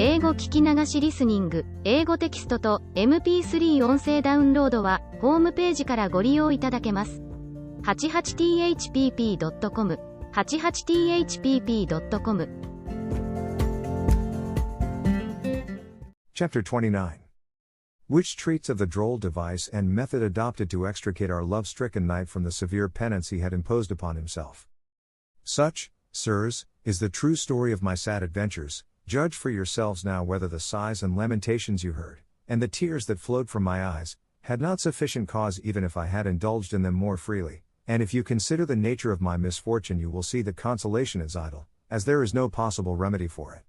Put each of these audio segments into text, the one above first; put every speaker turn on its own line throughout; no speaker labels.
英語聞き流しリスニング、英語テキストと MP3 音声ダウンロードはホームページからご利用いただけます。88thpp.com 88thpp.com
Chapter 29. Which treats of the droll device and method adopted to extricate our love-stricken knight from the severe penance he had imposed upon himself. Such, sirs, is the true story of my sad adventures. Judge for yourselves now whether the sighs and lamentations you heard, and the tears that flowed from my eyes, had not sufficient cause even if I had indulged in them more freely, and if you consider the nature of my misfortune you will see that consolation is idle, as there is no possible remedy for it.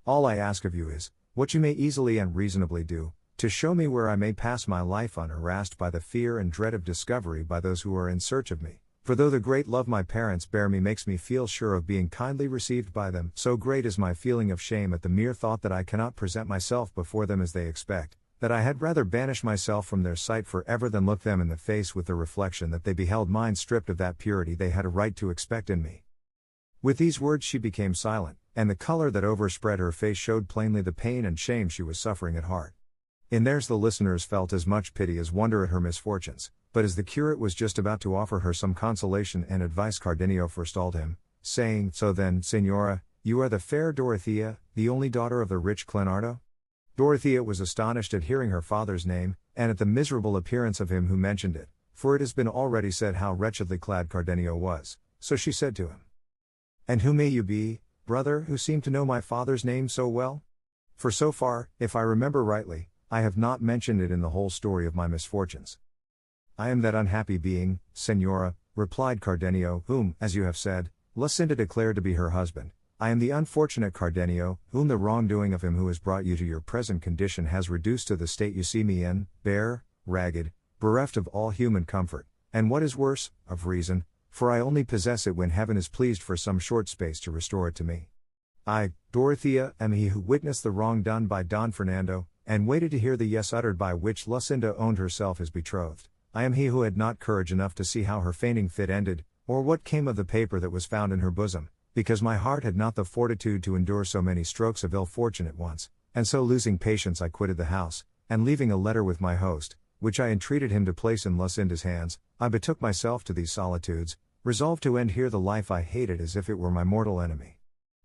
All I ask of you is, what you may easily and reasonably do, to show me where I may pass my life unharassed by the fear and dread of discovery by those who are in search of me. For though the great love my parents bear me makes me feel sure of being kindly received by them, so great is my feeling of shame at the mere thought that I cannot present myself before them as they expect, that I had rather banish myself from their sight forever than look them in the face with the reflection that they beheld mine stripped of that purity they had a right to expect in me. With these words she became silent, and the color that overspread her face showed plainly the pain and shame she was suffering at heart. In theirs the listeners felt as much pity as wonder at her misfortunes, but as the curate was just about to offer her some consolation and advice Cardenio forestalled him, saying, "So then, Signora, you are the fair Dorothea, the only daughter of the rich Clenardo?" Dorothea was astonished at hearing her father's name, and at the miserable appearance of him who mentioned it, for it has been already said how wretchedly clad Cardenio was, so she said to him, "And who may you be, brother, who seem to know my father's name so well? For so far, if I remember rightly, I have not mentioned it in the whole story of my misfortunes." "I am that unhappy being, Signora," replied Cardenio, "whom, as you have said, Lucinda declared to be her husband. I am the unfortunate Cardenio, whom the wrongdoing of him who has brought you to your present condition has reduced to the state you see me in, bare, ragged, bereft of all human comfort, and what is worse, of reason, for I only possess it when heaven is pleased for some short space to restore it to me. I, Dorothea, am he who witnessed the wrong done by Don Fernando, and waited to hear the yes uttered by which Lucinda owned herself his betrothed. I am he who had not courage enough to see how her fainting fit ended, or what came of the paper that was found in her bosom, because my heart had not the fortitude to endure so many strokes of ill fortune at once, and so losing patience I quitted the house, and leaving a letter with my host, which I entreated him to place in Lucinda's hands, I betook myself to these solitudes, resolved to end here the life I hated as if it were my mortal enemy.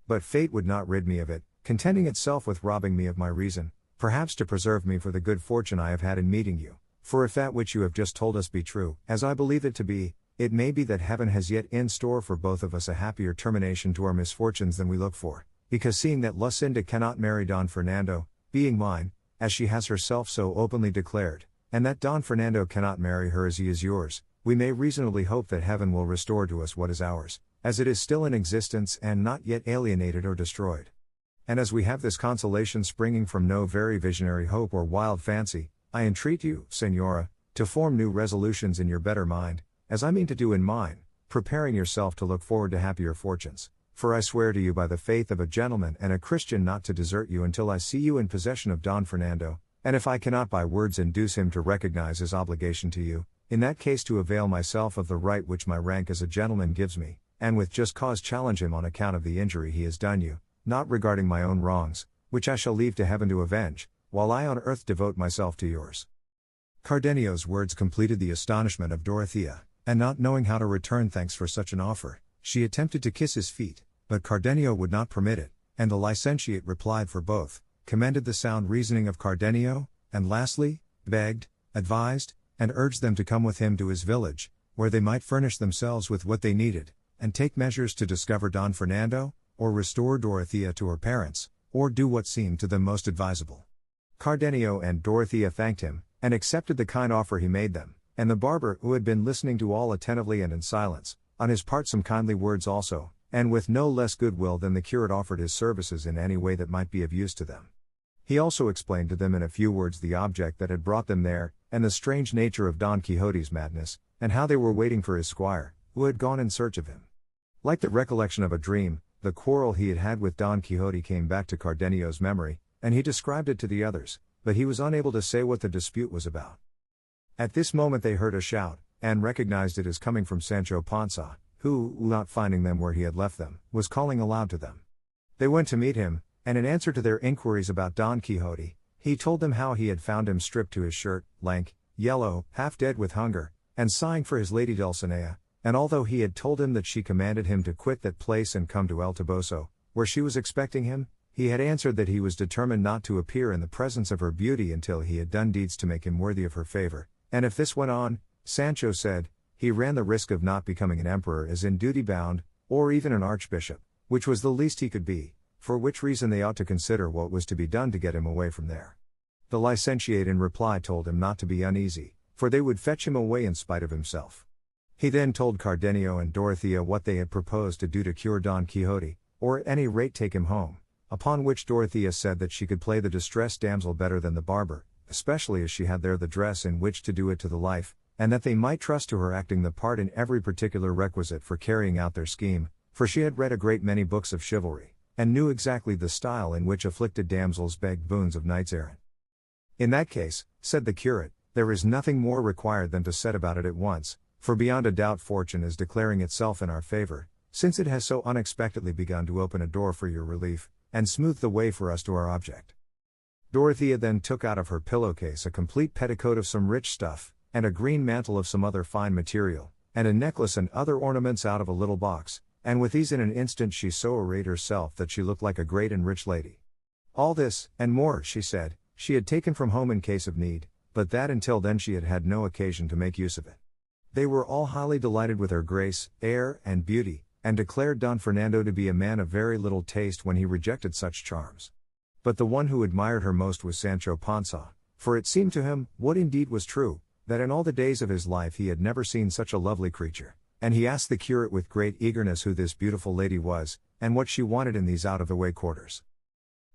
But fate would not rid me of it, contenting itself with robbing me of my reason, perhaps to preserve me for the good fortune I have had in meeting you. For if that which you have just told us be true, as I believe it to be, it may be that heaven has yet in store for both of us a happier termination to our misfortunes than we look for, because seeing that Lucinda cannot marry Don Fernando, being mine, as she has herself so openly declared, and that Don Fernando cannot marry her as he is yours, we may reasonably hope that heaven will restore to us what is ours, as it is still in existence and not yet alienated or destroyed. And as we have this consolation springing from no very visionary hope or wild fancy, I entreat you, Signora, to form new resolutions in your better mind, as I mean to do in mine, preparing yourself to look forward to happier fortunes, for I swear to you by the faith of a gentleman and a Christian not to desert you until I see you in possession of Don Fernando, and if I cannot by words induce him to recognize his obligation to you, in that case to avail myself of the right which my rank as a gentleman gives me, and with just cause challenge him on account of the injury he has done you, not regarding my own wrongs, which I shall leave to heaven to avenge, while I on earth devote myself to yours." Cardenio's words completed the astonishment of Dorothea, and not knowing how to return thanks for such an offer, she attempted to kiss his feet, but Cardenio would not permit it, and the licentiate replied for both, commended the sound reasoning of Cardenio, and lastly, begged, advised, and urged them to come with him to his village, where they might furnish themselves with what they needed, and take measures to discover Don Fernando, or restore Dorothea to her parents, or do what seemed to them most advisable. Cardenio and Dorothea thanked him, and accepted the kind offer he made them, and the barber, who had been listening to all attentively and in silence, on his part some kindly words also, and with no less good will than the curate offered his services in any way that might be of use to them. He also explained to them in a few words the object that had brought them there, and the strange nature of Don Quixote's madness, and how they were waiting for his squire, who had gone in search of him. Like the recollection of a dream, the quarrel he had had with Don Quixote came back to Cardenio's memory, and he described it to the others, but he was unable to say what the dispute was about. At this moment they heard a shout, and recognized it as coming from Sancho Panza, who, not finding them where he had left them, was calling aloud to them. They went to meet him, and in answer to their inquiries about Don Quixote, he told them how he had found him stripped to his shirt, lank, yellow, half dead with hunger, and sighing for his lady Dulcinea, and although he had told him that she commanded him to quit that place and come to El Toboso, where she was expecting him, he had answered that he was determined not to appear in the presence of her beauty until he had done deeds to make him worthy of her favor, and if this went on, Sancho said, he ran the risk of not becoming an emperor as in duty bound, or even an archbishop, which was the least he could be, for which reason they ought to consider what was to be done to get him away from there. The licentiate in reply told him not to be uneasy, for they would fetch him away in spite of himself. He then told Cardenio and Dorothea what they had proposed to do to cure Don Quixote, or at any rate take him home, upon which Dorothea said that she could play the distressed damsel better than the barber, especially as she had there the dress in which to do it to the life, and that they might trust to her acting the part in every particular requisite for carrying out their scheme, for she had read a great many books of chivalry, and knew exactly the style in which afflicted damsels begged boons of knights errant. In that case, said the curate, there is nothing more required than to set about it at once, for beyond a doubt fortune is declaring itself in our favor, since it has so unexpectedly begun to open a door for your relief, and smooth the way for us to our object. Dorothea then took out of her pillowcase a complete petticoat of some rich stuff, and a green mantle of some other fine material, and a necklace and other ornaments out of a little box, and with these in an instant she so arrayed herself that she looked like a great and rich lady. All this, and more, she said, she had taken from home in case of need, but that until then she had had no occasion to make use of it. They were all highly delighted with her grace, air, and beauty, and declared Don Fernando to be a man of very little taste when he rejected such charms. But the one who admired her most was Sancho Panza, for it seemed to him, what indeed was true, that in all the days of his life he had never seen such a lovely creature, and he asked the curate with great eagerness who this beautiful lady was, and what she wanted in these out-of-the-way quarters.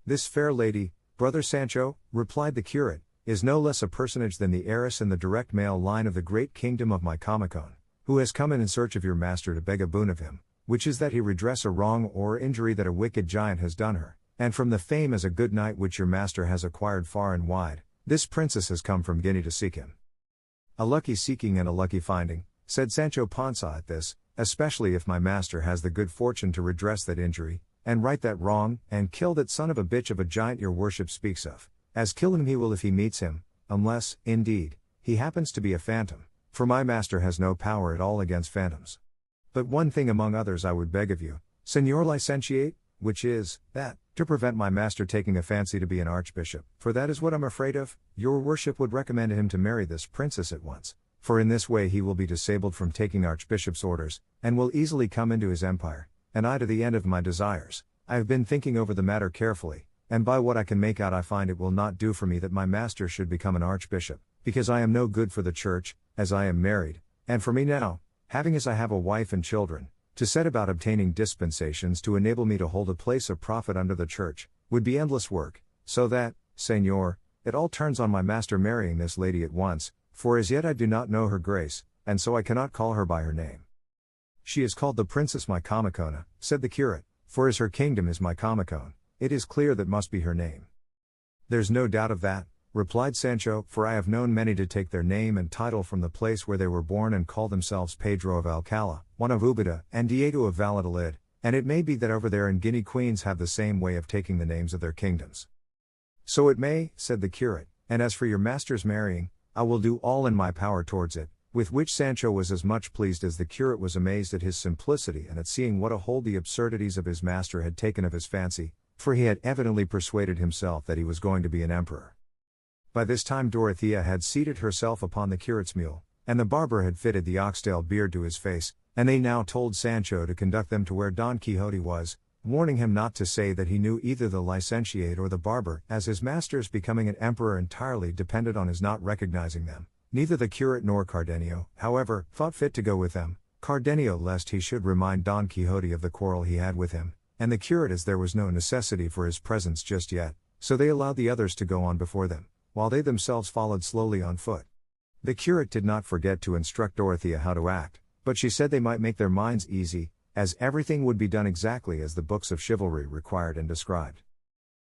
This fair lady, brother Sancho, replied the curate, is no less a personage than the heiress in the direct male line of the great kingdom of Micomicon, who has come in search of your master to beg a boon of him, which is that he redress a wrong or injury that a wicked giant has done her, and from the fame as a good knight which your master has acquired far and wide, this princess has come from Guinea to seek him. A lucky seeking and a lucky finding, said Sancho Panza at this, especially if my master has the good fortune to redress that injury, and right that wrong, and kill that son of a bitch of a giant your worship speaks of, as kill him he will if he meets him, unless, indeed, he happens to be a phantom, for my master has no power at all against phantoms. But one thing among others I would beg of you, Señor Licentiate, which is, that, to prevent my master taking a fancy to be an archbishop, for that is what I'm afraid of, your worship would recommend him to marry this princess at once, for in this way he will be disabled from taking archbishop's orders, and will easily come into his empire, and I to the end of my desires. I have been thinking over the matter carefully, and by what I can make out I find it will not do for me that my master should become an archbishop, because I am no good for the church, as I am married, and for me now, having as I have a wife and children, to set about obtaining dispensations to enable me to hold a place of profit under the church, would be endless work, so that, Señor, it all turns on my master marrying this lady at once, for as yet I do not know her grace, and so I cannot call her by her name. She is called the Princess Micomicona, said the curate, for as her kingdom is Micomicon, it is clear that must be her name. There's no doubt of that, replied Sancho, for I have known many to take their name and title from the place where they were born and call themselves Pedro of Alcala, Juan of Ubeda, and Diego of Valladolid, and it may be that over there in Guinea queens have the same way of taking the names of their kingdoms. So it may, said the curate, and as for your master's marrying, I will do all in my power towards it, with which Sancho was as much pleased as the curate was amazed at his simplicity and at seeing what a hold the absurdities of his master had taken of his fancy, for he had evidently persuaded himself that he was going to be an emperor. By this time Dorothea had seated herself upon the curate's mule, and the barber had fitted the oxtail beard to his face, and they now told Sancho to conduct them to where Don Quixote was, warning him not to say that he knew either the licentiate or the barber, as his master's becoming an emperor entirely depended on his not recognizing them. Neither the curate nor Cardenio, however, thought fit to go with them, Cardenio lest he should remind Don Quixote of the quarrel he had with him, and the curate as there was no necessity for his presence just yet, so they allowed the others to go on before them, while they themselves followed slowly on foot. The curate did not forget to instruct Dorothea how to act, but she said they might make their minds easy, as everything would be done exactly as the books of chivalry required and described.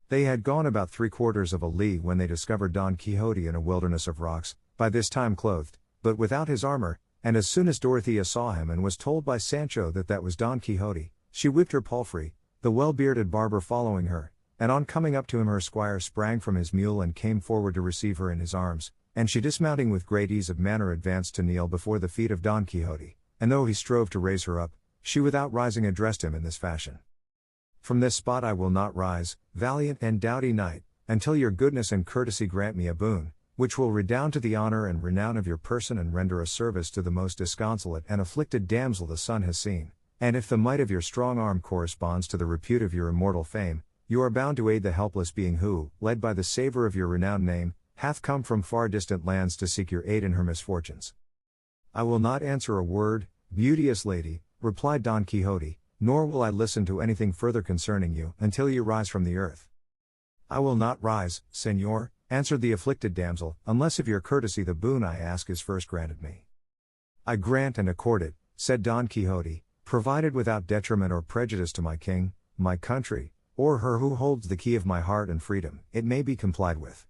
They had gone about 3/4 of a league when they discovered Don Quixote in a wilderness of rocks, by this time clothed, but without his armor, and as soon as Dorothea saw him and was told by Sancho that that was Don Quixote, she whipped her palfrey, the well-bearded barber following her, and on coming up to him her squire sprang from his mule and came forward to receive her in his arms, and she dismounting with great ease of manner advanced to kneel before the feet of Don Quixote, and though he strove to raise her up, she without rising addressed him in this fashion. From this spot I will not rise, valiant and doughty knight, until your goodness and courtesy grant me a boon, which will redound to the honor and renown of your person and render a service to the most disconsolate and afflicted damsel the sun has seen, and if the might of your strong arm corresponds to the repute of your immortal fame, you are bound to aid the helpless being who, led by the savor of your renowned name, hath come from far distant lands to seek your aid in her misfortunes. I will not answer a word, beauteous lady, replied Don Quixote, nor will I listen to anything further concerning you, until you rise from the earth. I will not rise, señor, answered the afflicted damsel, unless of your courtesy the boon I ask is first granted me. I grant and accord it, said Don Quixote, provided without detriment or prejudice to my king, my country, or her who holds the key of my heart and freedom, it may be complied with.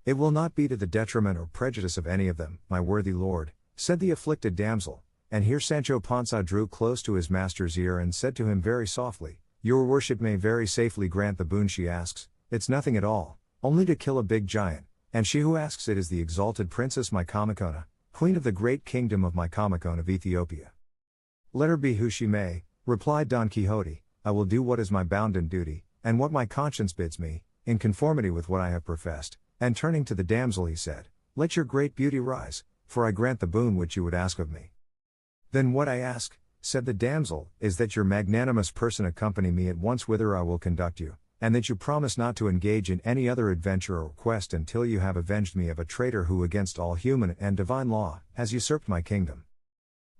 It will not be to the detriment or prejudice of any of them, my worthy lord, said the afflicted damsel, and here Sancho Panza drew close to his master's ear and said to him very softly, your worship may very safely grant the boon she asks, it's nothing at all, only to kill a big giant, and she who asks it is the exalted princess Micomicona, queen of the great kingdom of Micomicon of Ethiopia. Let her be who she may, replied Don Quixote, I will do what is my bounden duty, and what my conscience bids me, in conformity with what I have professed, and turning to the damsel he said, let your great beauty rise, for I grant the boon which you would ask of me. Then what I ask, said the damsel, is that your magnanimous person accompany me at once whither I will conduct you, and that you promise not to engage in any other adventure or quest until you have avenged me of a traitor who against all human and divine law, has usurped my kingdom.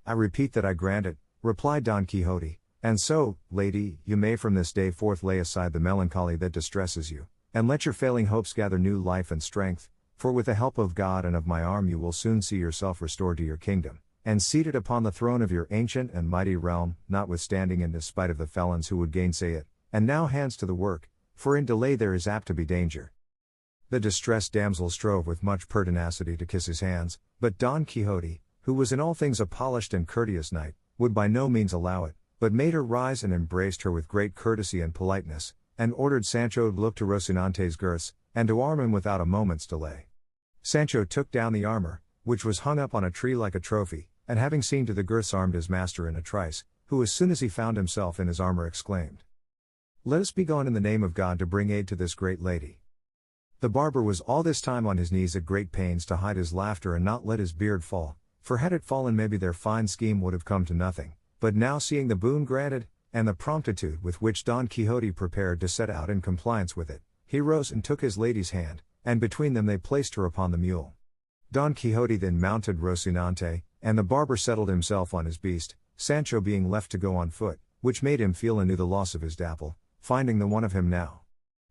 I repeat that I grant it, replied Don Quixote, and so, lady, you may from this day forth lay aside the melancholy that distresses you, and let your failing hopes gather new life and strength, for with the help of God and of my arm you will soon see yourself restored to your kingdom, and seated upon the throne of your ancient and mighty realm, notwithstanding and despite of the felons who would gainsay it, and now hands to the work, for in delay there is apt to be danger. The distressed damsel strove with much pertinacity to kiss his hands, but Don Quixote, who was in all things a polished and courteous knight, would by no means allow it, but made her rise and embraced her with great courtesy and politeness, and ordered Sancho to look to Rocinante's girths, and to arm him without a moment's delay. Sancho took down the armor, which was hung up on a tree like a trophy, and having seen to the girths armed his master in a trice, who as soon as he found himself in his armor exclaimed, let us be gone in the name of God to bring aid to this great lady. The barber was all this time on his knees at great pains to hide his laughter and not let his beard fall, for had it fallen maybe their fine scheme would have come to nothing, but now seeing the boon granted, and the promptitude with which Don Quixote prepared to set out in compliance with it, he rose and took his lady's hand, and between them they placed her upon the mule. Don Quixote then mounted Rocinante, and the barber settled himself on his beast, Sancho being left to go on foot, which made him feel anew the loss of his dapple, finding the one of him now.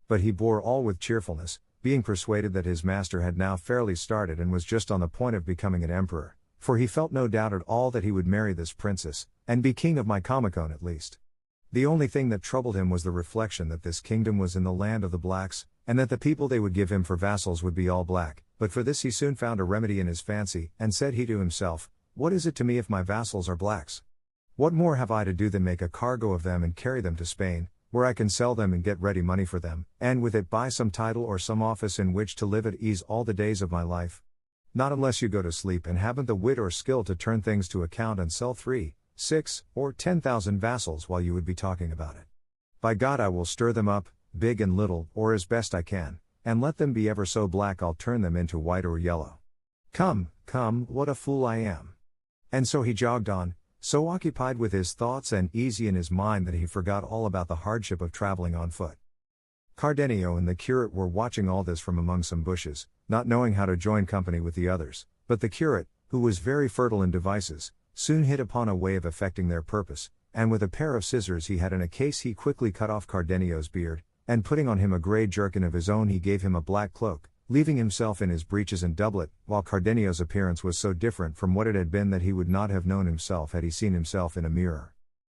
But he bore all with cheerfulness, being persuaded that his master had now fairly started and was just on the point of becoming an emperor, for he felt no doubt at all that he would marry this princess, and be king of Micomicon at least. The only thing that troubled him was the reflection that this kingdom was in the land of the blacks, and that the people they would give him for vassals would be all black, but for this he soon found a remedy in his fancy, and said he to himself, what is it to me if my vassals are blacks? What more have I to do than make a cargo of them and carry them to Spain, where I can sell them and get ready money for them, and with it buy some title or some office in which to live at ease all the days of my life? Not unless you go to sleep and haven't the wit or skill to turn things to account and sell 3, 6, or 10,000 vassals while you would be talking about it. By God I will stir them up, big and little, or as best I can, and let them be ever so black I'll turn them into white or yellow. Come, what a fool I am. And so he jogged on, so occupied with his thoughts and easy in his mind that he forgot all about the hardship of traveling on foot. Cardenio and the curate were watching all this from among some bushes, not knowing how to join company with the others, but the curate, who was very fertile in devices, soon hit upon a way of effecting their purpose, and with a pair of scissors he had in a case he quickly cut off Cardenio's beard, and putting on him a grey jerkin of his own he gave him a black cloak, leaving himself in his breeches and doublet, while Cardenio's appearance was so different from what it had been that he would not have known himself had he seen himself in a mirror.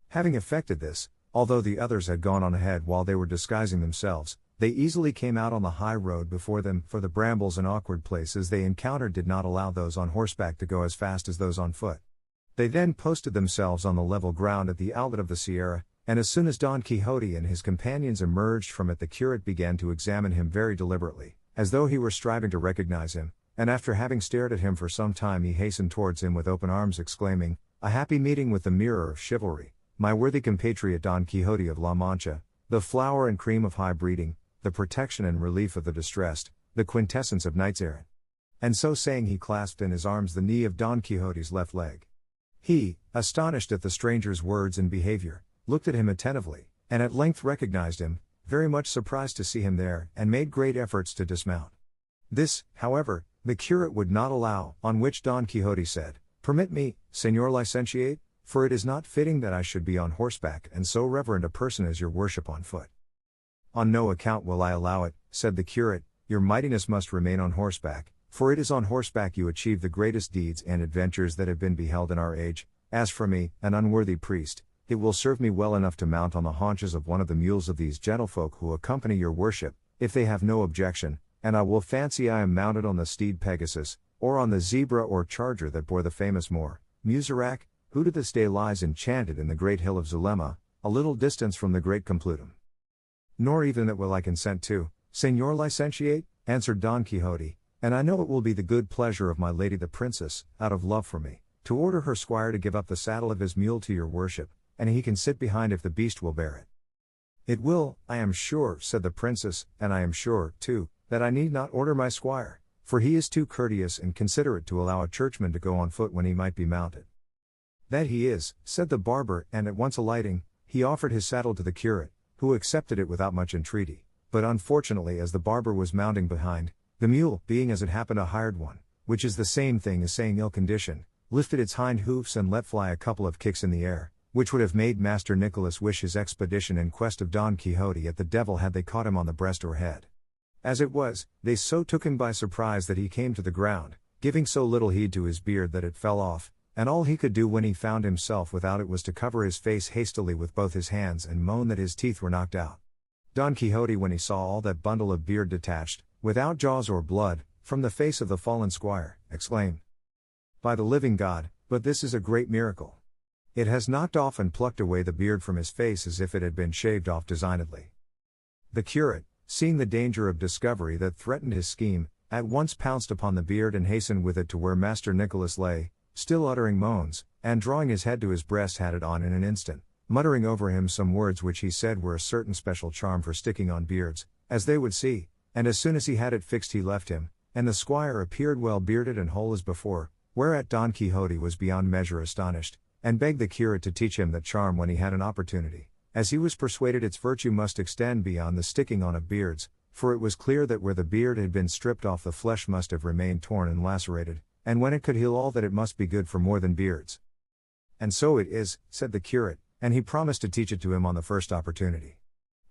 Having effected this, although the others had gone on ahead while they were disguising themselves, they easily came out on the high road before them, for the brambles and awkward places they encountered did not allow those on horseback to go as fast as those on foot. They then posted themselves on the level ground at the outlet of the Sierra, and as soon as Don Quixote and his companions emerged from it, the curate began to examine him very deliberately, as though he were striving to recognize him, and after having stared at him for some time he hastened towards him with open arms, exclaiming, "A happy meeting with the mirror of chivalry, my worthy compatriot Don Quixote of La Mancha, the flower and cream of high breeding, the protection and relief of the distressed, the quintessence of knights errant." And so saying he clasped in his arms the knee of Don Quixote's left leg. He, astonished at the stranger's words and behavior, looked at him attentively, and at length recognized him, very much surprised to see him there, and made great efforts to dismount. This, however, the curate would not allow, on which Don Quixote said, "Permit me, Señor Licentiate, for it is not fitting that I should be on horseback and so reverend a person as your worship on foot." "On no account will I allow it," said the curate, "your mightiness must remain on horseback, for it is on horseback you achieve the greatest deeds and adventures that have been beheld in our age. As for me, an unworthy priest, it will serve me well enough to mount on the haunches of one of the mules of these gentlefolk who accompany your worship, if they have no objection, and I will fancy I am mounted on the steed Pegasus, or on the zebra or charger that bore the famous Moor, Musarac, who to this day lies enchanted in the great hill of Zulema, a little distance from the great Complutum." "Nor even that will I consent to, Señor Licentiate," answered Don Quixote, "and I know it will be the good pleasure of my lady the princess, out of love for me, to order her squire to give up the saddle of his mule to your worship, and he can sit behind if the beast will bear it." "It will, I am sure," said the princess, "and I am sure, too, that I need not order my squire, for he is too courteous and considerate to allow a churchman to go on foot when he might be mounted." "That he is," said the barber, and at once alighting, he offered his saddle to the curate, who accepted it without much entreaty, but unfortunately as the barber was mounting behind, the mule, being as it happened a hired one, which is the same thing as saying ill condition, lifted its hind hoofs and let fly a couple of kicks in the air, which would have made Master Nicholas wish his expedition in quest of Don Quixote at the devil had they caught him on the breast or head. As it was, they so took him by surprise that he came to the ground, giving so little heed to his beard that it fell off, and all he could do when he found himself without it was to cover his face hastily with both his hands and moan that his teeth were knocked out. Don Quixote, when he saw all that bundle of beard detached, without jaws or blood, from the face of the fallen squire, exclaimed, "By the living God, but this is a great miracle! It has knocked off and plucked away the beard from his face as if it had been shaved off designedly." The curate, seeing the danger of discovery that threatened his scheme, at once pounced upon the beard and hastened with it to where Master Nicholas lay, still uttering moans, and drawing his head to his breast had it on in an instant, muttering over him some words which he said were a certain special charm for sticking on beards, as they would see, and as soon as he had it fixed he left him, and the squire appeared well bearded and whole as before, whereat Don Quixote was beyond measure astonished, and begged the curate to teach him that charm when he had an opportunity, as he was persuaded its virtue must extend beyond the sticking on of beards, for it was clear that where the beard had been stripped off the flesh must have remained torn and lacerated, and when it could heal all that it must be good for more than beards. "And so it is," said the curate, and he promised to teach it to him on the first opportunity.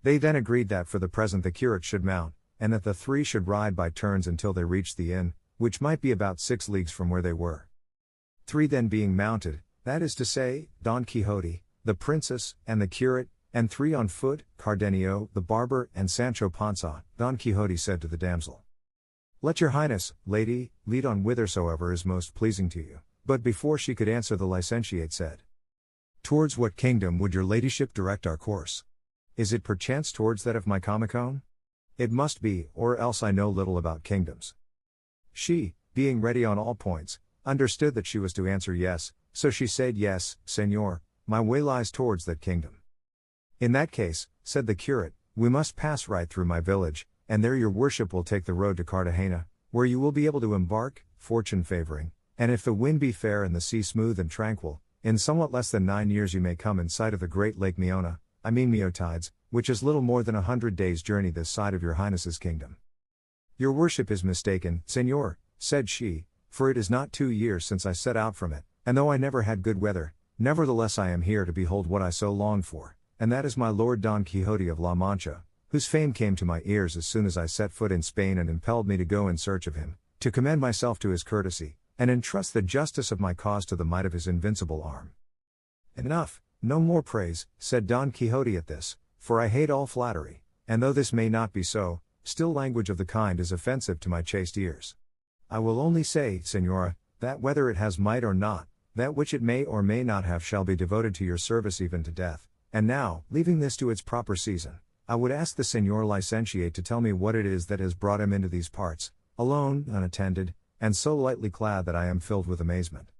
They then agreed that for the present the curate should mount, and that the three should ride by turns until they reached the inn, which might be about 6 leagues from where they were. 3 then being mounted, that is to say, Don Quixote, the princess, and the curate, and 3 on foot, Cardenio, the barber, and Sancho Panza, Don Quixote said to the damsel, "Let your highness, lady, lead on whithersoever is most pleasing to you." But before she could answer the licentiate said, "Towards what kingdom would your ladyship direct our course? Is it perchance towards that of my Comicone? It must be, or else I know little about kingdoms." She, being ready on all points, understood that she was to answer yes, so she said, "Yes, Señor, my way lies towards that kingdom." "In that case," said the curate, "we must pass right through my village, and there your worship will take the road to Cartagena, where you will be able to embark, fortune favoring, and if the wind be fair and the sea smooth and tranquil, in somewhat less than 9 years you may come in sight of the great Lake Meona, I mean Meotides, which is little more than 100 days' journey this side of your highness's kingdom." "Your worship is mistaken, Señor," said she, "for it is not 2 years since I set out from it, and though I never had good weather, nevertheless I am here to behold what I so longed for, and that is my lord Don Quixote of La Mancha, whose fame came to my ears as soon as I set foot in Spain and impelled me to go in search of him, to commend myself to his courtesy, and entrust the justice of my cause to the might of his invincible arm." "Enough, no more praise," said Don Quixote at this, "for I hate all flattery, and though this may not be so, still language of the kind is offensive to my chaste ears. I will only say, Señora, that whether it has might or not, that which it may or may not have shall be devoted to your service even to death, And now, leaving this to its proper season, I would ask the Señor Licentiate to tell me what it is that has brought him into these parts, alone, unattended, and so lightly clad that I am filled with amazement.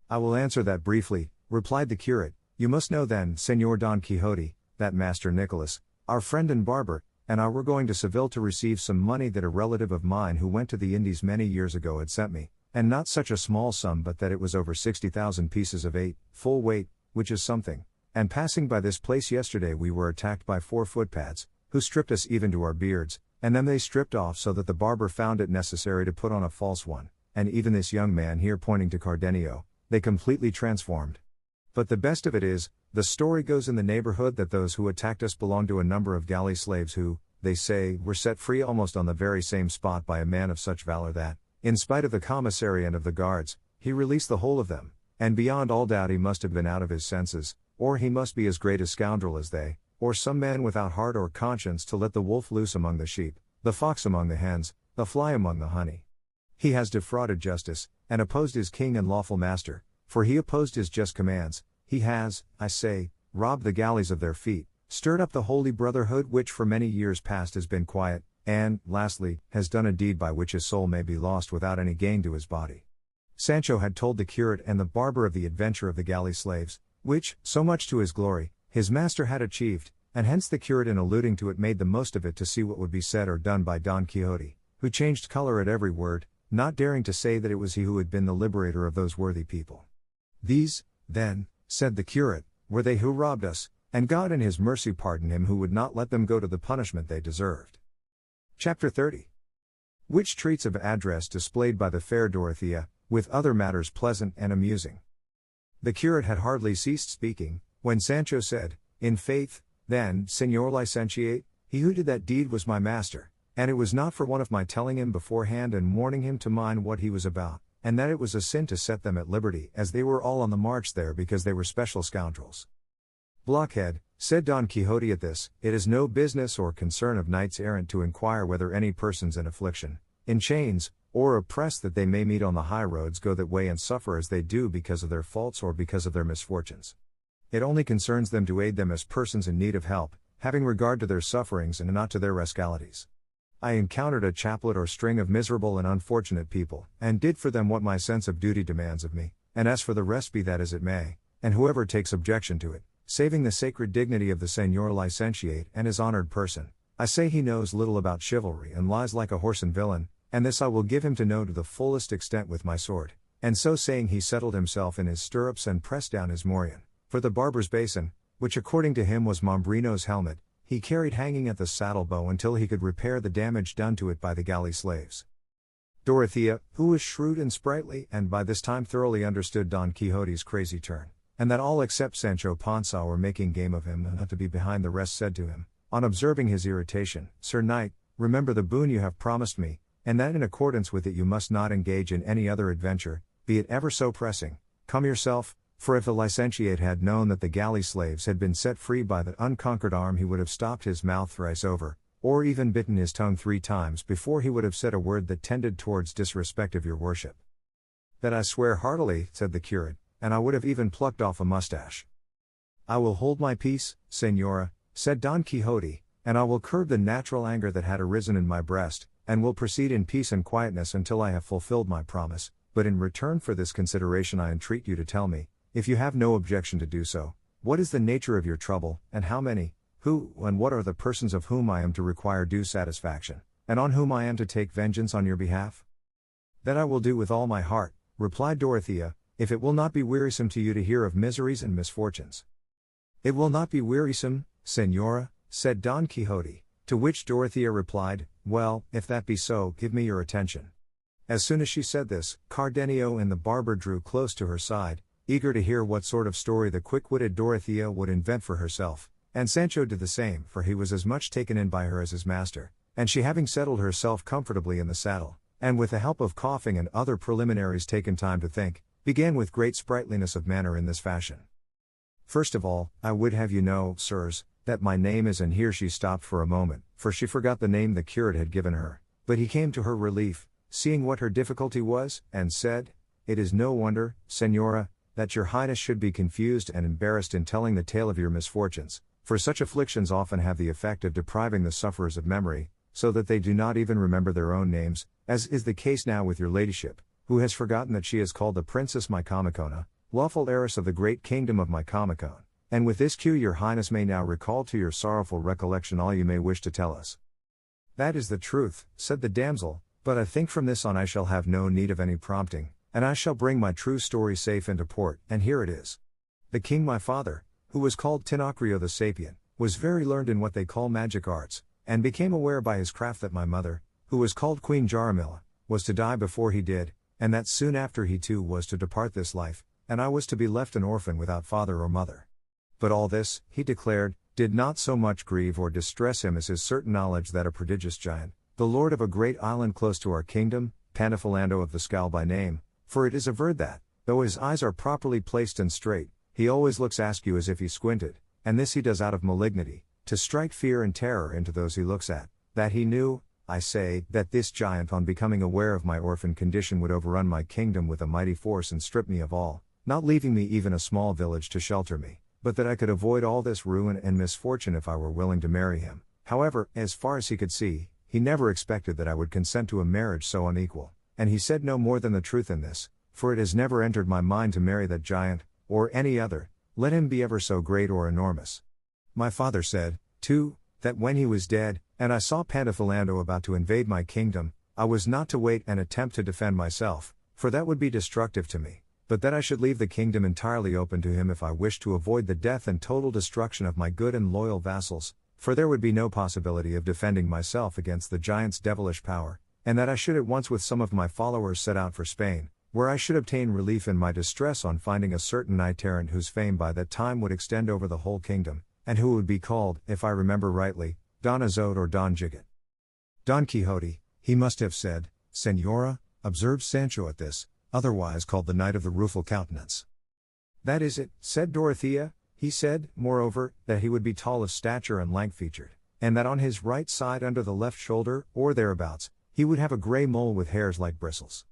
I will answer that briefly, replied the curate. You must know then, Señor Don Quixote, that Master Nicholas, our friend and barber, and I were going to Seville to receive some money that a relative of mine who went to the Indies many years ago had sent me, and not such a small sum but that it was over 60,000 pieces of 8, full weight, which is something. And passing by this place yesterday we were attacked by 4 footpads, who stripped us even to our beards, and then they stripped off so that the barber found it necessary to put on a false one, and even this young man here pointing to Cardenio, they completely transformed. But the best of it is, the story goes in the neighborhood that those who attacked us belonged to a number of galley slaves who, they say, were set free almost on the very same spot by a man of such valor that, in spite of the commissary and of the guards, he released the whole of them, and beyond all doubt he must have been out of his senses, or he must be as great a scoundrel as they, or some man without heart or conscience to let the wolf loose among the sheep, the fox among the hens, the fly among the honey. He has defrauded justice, and opposed his king and lawful master, for he opposed his just commands. He has, I say, robbed the galleys of their feet, stirred up the holy brotherhood which for many years past has been quiet, and, lastly, has done a deed by which his soul may be lost without any gain to his body. Sancho had told the curate and the barber of the adventure of the galley slaves, which, so much to his glory, his master had achieved, and hence the curate in alluding to it made the most of it to see what would be said or done by Don Quixote, who changed color at every word, not daring to say that it was he who had been the liberator of those worthy people. These, then, said the curate, were they who robbed us, and God in his mercy pardon him who would not let them go to the punishment they deserved. Chapter 30. Which treats of address displayed by the fair Dorothea, with other matters pleasant and amusing. The curate had hardly ceased speaking, when Sancho said, In faith, then, Señor Licentiate, he who did that deed was my master, and it was not for want of my telling him beforehand and warning him to mind what he was about, and that it was a sin to set them at liberty as they were all on the march there because they were special scoundrels. Blockhead, said Don Quixote at this, it is no business or concern of knights errant to inquire whether any persons in affliction, in chains, or oppressed that they may meet on the high roads go that way and suffer as they do because of their faults or because of their misfortunes. It only concerns them to aid them as persons in need of help, having regard to their sufferings and not to their rascalities. I encountered a chaplet or string of miserable and unfortunate people, and did for them what my sense of duty demands of me, and as for the rest be that as it may, and whoever takes objection to it, saving the sacred dignity of the Señor Licentiate and his honored person, I say he knows little about chivalry and lies like a whoreson villain, and this I will give him to know to the fullest extent with my sword. And so saying he settled himself in his stirrups and pressed down his morion, for the barber's basin, which according to him was Mombrino's helmet, he carried hanging at the saddle bow until he could repair the damage done to it by the galley slaves. Dorothea, who was shrewd and sprightly and by this time thoroughly understood Don Quixote's crazy turn, and that all except Sancho Panza were making game of him and not to be behind the rest, said to him, on observing his irritation, Sir Knight, remember the boon you have promised me, and that in accordance with it you must not engage in any other adventure, be it ever so pressing. Come yourself, for if the licentiate had known that the galley slaves had been set free by that unconquered arm he would have stopped his mouth thrice over, or even bitten his tongue 3 times before he would have said a word that tended towards disrespect of your worship. That I swear heartily, said the curate, and I would have even plucked off a mustache. I will hold my peace, Señora, said Don Quixote, and I will curb the natural anger that had arisen in my breast, and will proceed in peace and quietness until I have fulfilled my promise, but in return for this consideration I entreat you to tell me, if you have no objection to do so, what is the nature of your trouble, and how many, who, and what are the persons of whom I am to require due satisfaction, and on whom I am to take vengeance on your behalf? That I will do with all my heart, replied Dorothea, if it will not be wearisome to you to hear of miseries and misfortunes. It will not be wearisome, Señora, said Don Quixote, to which Dorothea replied, well, if that be so, give me your attention. As soon as she said this, Cardenio and the barber drew close to her side, eager to hear what sort of story the quick-witted Dorothea would invent for herself, and Sancho did the same, for he was as much taken in by her as his master, and she having settled herself comfortably in the saddle, and with the help of coughing and other preliminaries taken time to think, began with great sprightliness of manner in this fashion. First of all, I would have you know, sirs, that my name is, and here she stopped for a moment, for she forgot the name the curate had given her, but he came to her relief, seeing what her difficulty was, and said, it is no wonder, Señora, that your highness should be confused and embarrassed in telling the tale of your misfortunes, for such afflictions often have the effect of depriving the sufferers of memory, so that they do not even remember their own names, as is the case now with your ladyship, who has forgotten that she is called the Princess Mycomicona, lawful heiress of the great kingdom of Mycomicone. And with this cue your highness may now recall to your sorrowful recollection all you may wish to tell us. That is the truth, said the damsel, but I think from this on I shall have no need of any prompting, and I shall bring my true story safe into port, and here it is. The king my father, who was called Tinocrio the Sapient, was very learned in what they call magic arts, and became aware by his craft that my mother, who was called Queen Jaramilla, was to die before he did, and that soon after he too was to depart this life, and I was to be left an orphan without father or mother. But all this, he declared, did not so much grieve or distress him as his certain knowledge that a prodigious giant, the lord of a great island close to our kingdom, Panafilando of the Scowl by name, for it is averred that, though his eyes are properly placed and straight, he always looks askew as if he squinted, and this he does out of malignity, to strike fear and terror into those he looks at, that he knew, I say, that this giant on becoming aware of my orphan condition would overrun my kingdom with a mighty force and strip me of all, not leaving me even a small village to shelter me, but that I could avoid all this ruin and misfortune if I were willing to marry him. However, as far as he could see, he never expected that I would consent to a marriage so unequal, and he said no more than the truth in this, for it has never entered my mind to marry that giant, or any other, let him be ever so great or enormous. My father said, too, that when he was dead, and I saw Panafilando about to invade my kingdom, I was not to wait and attempt to defend myself, for that would be destructive to me, but that I should leave the kingdom entirely open to him if I wished to avoid the death and total destruction of my good and loyal vassals, for there would be no possibility of defending myself against the giant's devilish power, and that I should at once with some of my followers set out for Spain, where I should obtain relief in my distress on finding a certain knight-errant whose fame by that time would extend over the whole kingdom, and who would be called, if I remember rightly, Don Azote or Don Gigot. Don Quixote, he must have said, Señora, observed Sancho at this, otherwise called the Knight of the Rueful Countenance. That is it, said Dorothea. He said, moreover, that he would be tall of stature and lank-featured, and that on his right side under the left shoulder, or thereabouts, he would have a grey mole with hairs like bristles.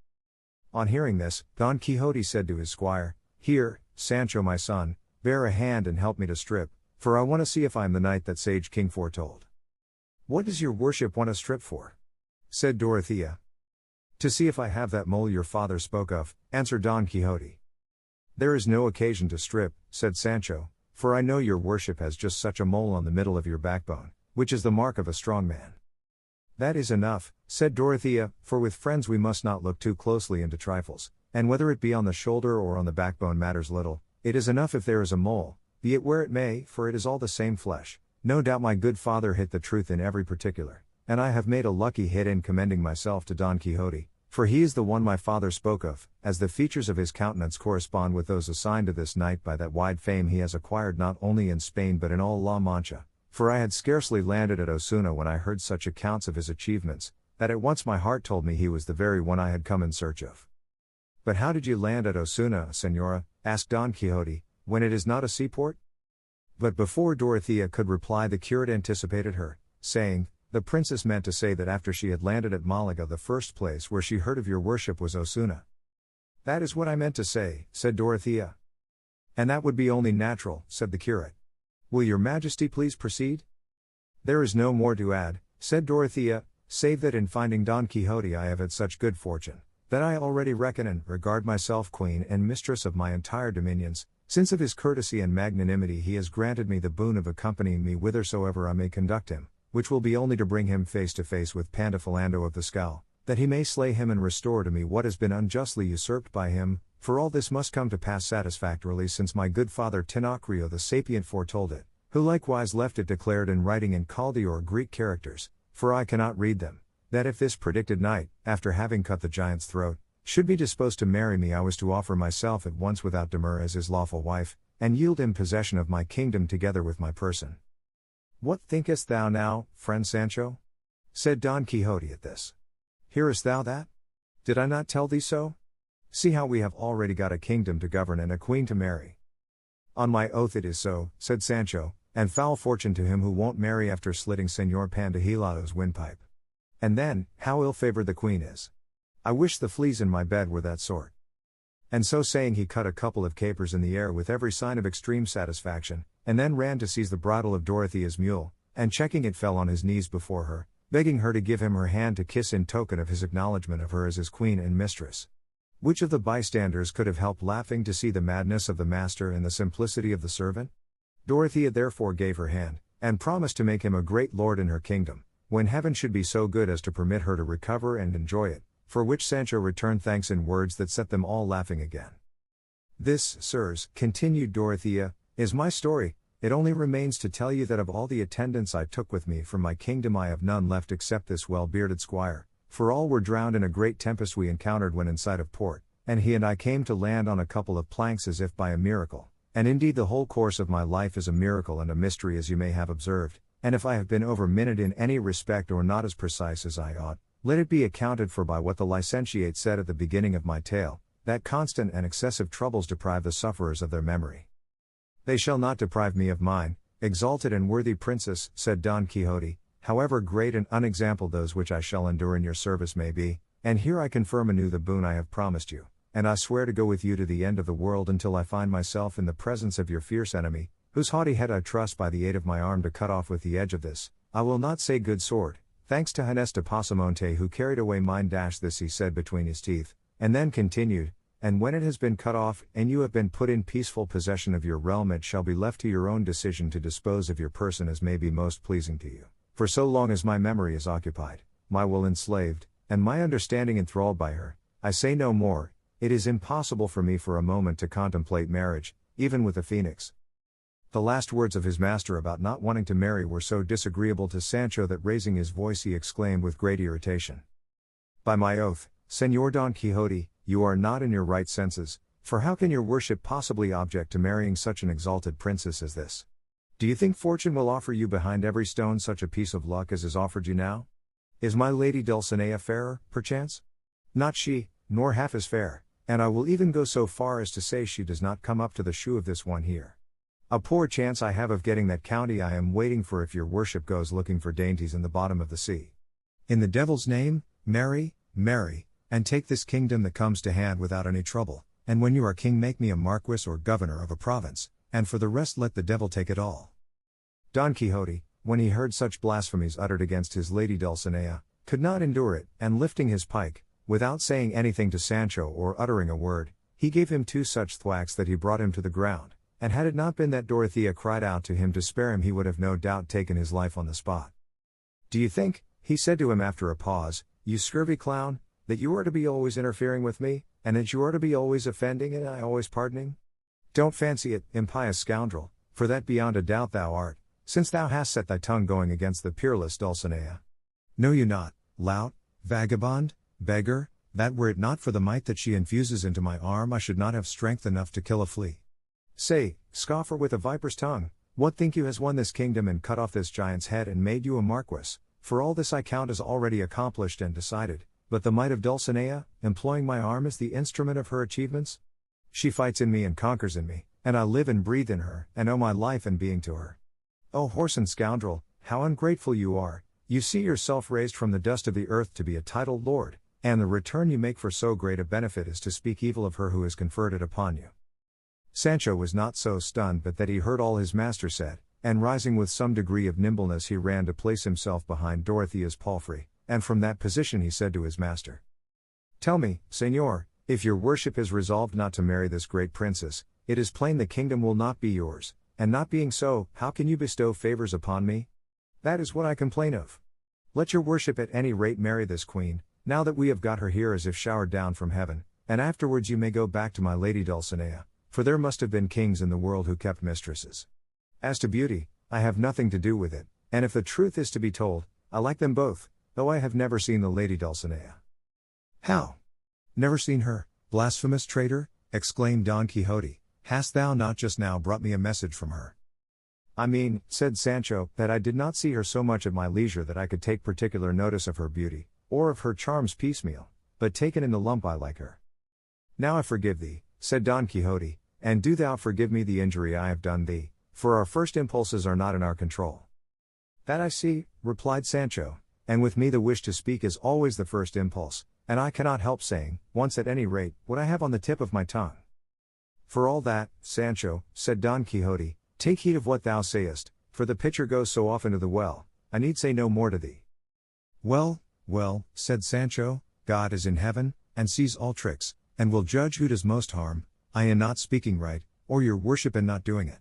On hearing this, Don Quixote said to his squire, Here, Sancho my son, bear a hand and help me to strip, for I want to see if I am the knight that sage king foretold. What does your worship want to strip for? Said Dorothea. To see if I have that mole your father spoke of, answered Don Quixote. There is no occasion to strip, said Sancho, for I know your worship has just such a mole on the middle of your backbone, which is the mark of a strong man. That is enough, said Dorothea, for with friends we must not look too closely into trifles, and whether it be on the shoulder or on the backbone matters little, it is enough if there is a mole, be it where it may, for it is all the same flesh. No doubt my good father hit the truth in every particular, and I have made a lucky hit in commending myself to Don Quixote, for he is the one my father spoke of, as the features of his countenance correspond with those assigned to this knight by that wide fame he has acquired not only in Spain but in all La Mancha, for I had scarcely landed at Osuna when I heard such accounts of his achievements, that at once my heart told me he was the very one I had come in search of. But how did you land at Osuna, Señora, asked Don Quixote, when it is not a seaport? But before Dorothea could reply the curate anticipated her, saying, The princess meant to say that after she had landed at Malaga the first place where she heard of your worship was Osuna. That is what I meant to say, said Dorothea. And that would be only natural, said the curate. Will your majesty please proceed? There is no more to add, said Dorothea, save that in finding Don Quixote I have had such good fortune, that I already reckon and regard myself queen and mistress of my entire dominions, since of his courtesy and magnanimity he has granted me the boon of accompanying me whithersoever I may conduct him, which will be only to bring him face to face with Panafilando of the Scowl, that he may slay him and restore to me what has been unjustly usurped by him, for all this must come to pass satisfactorily since my good father Tinocrio the Sapient foretold it, who likewise left it declared in writing in Chaldee or Greek characters, for I cannot read them, that if this predicted knight, after having cut the giant's throat, should be disposed to marry me I was to offer myself at once without demur as his lawful wife, and yield him possession of my kingdom together with my person. What thinkest thou now, friend Sancho? Said Don Quixote at this. Hearest thou that? Did I not tell thee so? See how we have already got a kingdom to govern and a queen to marry. On my oath it is so, said Sancho, and foul fortune to him who won't marry after slitting Señor Pandahilado's windpipe. And then, how ill-favored the queen is. I wish the fleas in my bed were that sort. And so saying he cut a couple of capers in the air with every sign of extreme satisfaction, and then ran to seize the bridle of Dorothea's mule, and checking it fell on his knees before her, begging her to give him her hand to kiss in token of his acknowledgement of her as his queen and mistress. Which of the bystanders could have helped laughing to see the madness of the master and the simplicity of the servant? Dorothea therefore gave her hand, and promised to make him a great lord in her kingdom, when heaven should be so good as to permit her to recover and enjoy it, for which Sancho returned thanks in words that set them all laughing again. This, sirs, continued Dorothea, is my story. It only remains to tell you that of all the attendants I took with me from my kingdom I have none left except this well-bearded squire, for all were drowned in a great tempest we encountered when in sight of port, and he and I came to land on a couple of planks as if by a miracle, and indeed the whole course of my life is a miracle and a mystery as you may have observed, and if I have been over-minuted in any respect or not as precise as I ought, let it be accounted for by what the licentiate said at the beginning of my tale, that constant and excessive troubles deprive the sufferers of their memory. They shall not deprive me of mine, exalted and worthy princess, said Don Quixote, however great and unexampled those which I shall endure in your service may be, and here I confirm anew the boon I have promised you, and I swear to go with you to the end of the world until I find myself in the presence of your fierce enemy, whose haughty head I trust by the aid of my arm to cut off with the edge of this, I will not say good sword, thanks to Gines de Pasamonte who carried away mine. This he said between his teeth, and then continued, and when it has been cut off, and you have been put in peaceful possession of your realm, it shall be left to your own decision to dispose of your person as may be most pleasing to you. For so long as my memory is occupied, my will enslaved, and my understanding enthralled by her, I say no more, it is impossible for me for a moment to contemplate marriage, even with a phoenix. The last words of his master about not wanting to marry were so disagreeable to Sancho that raising his voice he exclaimed with great irritation, "By my oath, Señor Don Quixote, you are not in your right senses, for how can your worship possibly object to marrying such an exalted princess as this? Do you think fortune will offer you behind every stone such a piece of luck as is offered you now? Is my lady Dulcinea fairer, perchance? Not she, nor half as fair, and I will even go so far as to say she does not come up to the shoe of this one here. A poor chance I have of getting that county I am waiting for if your worship goes looking for dainties in the bottom of the sea. In the devil's name, marry, marry, and take this kingdom that comes to hand without any trouble, and when you are king make me a marquis or governor of a province, and for the rest let the devil take it all." Don Quixote, when he heard such blasphemies uttered against his lady Dulcinea, could not endure it, and lifting his pike, without saying anything to Sancho or uttering a word, he gave him 2 such thwacks that he brought him to the ground, and had it not been that Dorothea cried out to him to spare him he would have no doubt taken his life on the spot. "Do you think," he said to him after a pause, "you scurvy clown, that you are to be always interfering with me, and that you are to be always offending and I always pardoning? Don't fancy it, impious scoundrel, for that beyond a doubt thou art, since thou hast set thy tongue going against the peerless Dulcinea. Know you not, lout, vagabond, beggar, that were it not for the might that she infuses into my arm I should not have strength enough to kill a flea? Say, scoffer with a viper's tongue, what think you has won this kingdom and cut off this giant's head and made you a marquis? For all this I count as already accomplished and decided, but the might of Dulcinea, employing my arm as the instrument of her achievements? She fights in me and conquers in me, and I live and breathe in her, and owe my life and being to her. O whoreson scoundrel, how ungrateful you are! You see yourself raised from the dust of the earth to be a titled lord, and the return you make for so great a benefit is to speak evil of her who has conferred it upon you." Sancho was not so stunned but that he heard all his master said, and rising with some degree of nimbleness he ran to place himself behind Dorothea's palfrey, and from that position he said to his master, "Tell me, Señor, if your worship is resolved not to marry this great princess, it is plain the kingdom will not be yours, and not being so, how can you bestow favors upon me? That is what I complain of. Let your worship at any rate marry this queen, now that we have got her here as if showered down from heaven, and afterwards you may go back to my lady Dulcinea, for there must have been kings in the world who kept mistresses. As to beauty, I have nothing to do with it, and if the truth is to be told, I like them both, though I have never seen the lady Dulcinea." "How? Never seen her, blasphemous traitor?" exclaimed Don Quixote. "Hast thou not just now brought me a message from her?" "I mean," said Sancho, "that I did not see her so much at my leisure that I could take particular notice of her beauty, or of her charms piecemeal, but taken in the lump I like her." "Now I forgive thee," said Don Quixote, "and do thou forgive me the injury I have done thee, for our first impulses are not in our control." "That I see," replied Sancho, "and with me the wish to speak is always the first impulse, and I cannot help saying, once at any rate, what I have on the tip of my tongue. For all that, Sancho, said Don Quixote, take heed of what thou sayest, for the pitcher goes so often to the well, I need say no more to thee. Well, well, said Sancho, God is in heaven, and sees all tricks, and will judge who does most harm, I am not speaking right, or your worship in not doing it.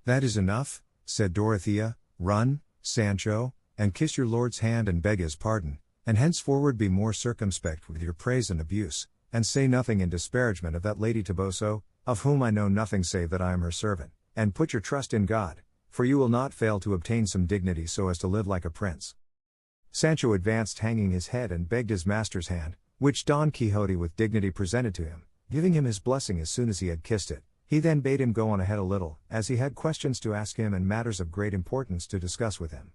That is enough, said Dorothea, run, Sancho, and kiss your lord's hand and beg his pardon, and henceforward be more circumspect with your praise and abuse, and say nothing in disparagement of that Lady Toboso, of whom I know nothing save that I am her servant, and put your trust in God, for you will not fail to obtain some dignity so as to live like a prince. Sancho advanced hanging his head and begged his master's hand, which Don Quixote with dignity presented to him, giving him his blessing as soon as he had kissed it. He then bade him go on ahead a little, as he had questions to ask him and matters of great importance to discuss with him.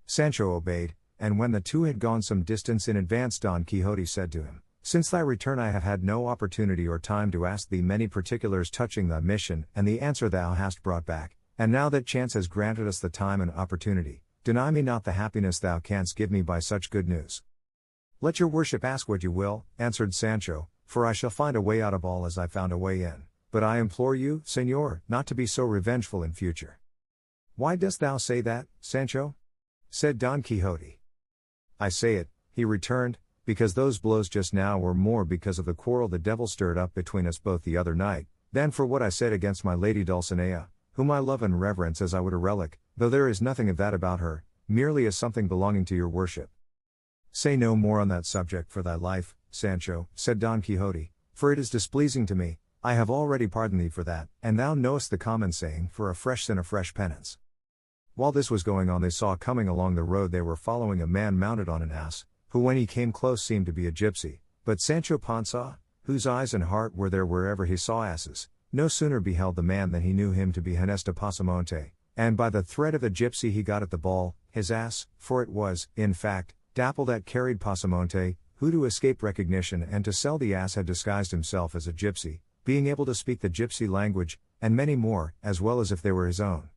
Sancho obeyed, and when the two had gone some distance in advance, Don Quixote said to him, Since thy return I have had no opportunity or time to ask thee many particulars touching thy mission and the answer thou hast brought back, and now that chance has granted us the time and opportunity, deny me not the happiness thou canst give me by such good news. Let your worship ask what you will, answered Sancho, for I shall find a way out of all as I found a way in, but I implore you, Señor, not to be so revengeful in future. Why dost thou say that, Sancho? Said Don Quixote. I say it, he returned, because those blows just now were more because of the quarrel the devil stirred up between us both the other night, than for what I said against my lady Dulcinea, whom I love and reverence as I would a relic, though there is nothing of that about her, merely as something belonging to your worship. Say no more on that subject for thy life, Sancho, said Don Quixote, for it is displeasing to me, I have already pardoned thee for that, and thou knowest the common saying, for a fresh sin a fresh penance. While this was going on they saw coming along the road they were following a man mounted on an ass, who when he came close seemed to be a gypsy, but Sancho Panza, whose eyes and heart were there wherever he saw asses, no sooner beheld the man than he knew him to be Ginesta Pasamonte, and by the thread of the gypsy he got at the ball, his ass, for it was, in fact, Dapple that carried Pasamonte, who to escape recognition and to sell the ass had disguised himself as a gypsy, being able to speak the gypsy language, and many more, as well as if they were his own.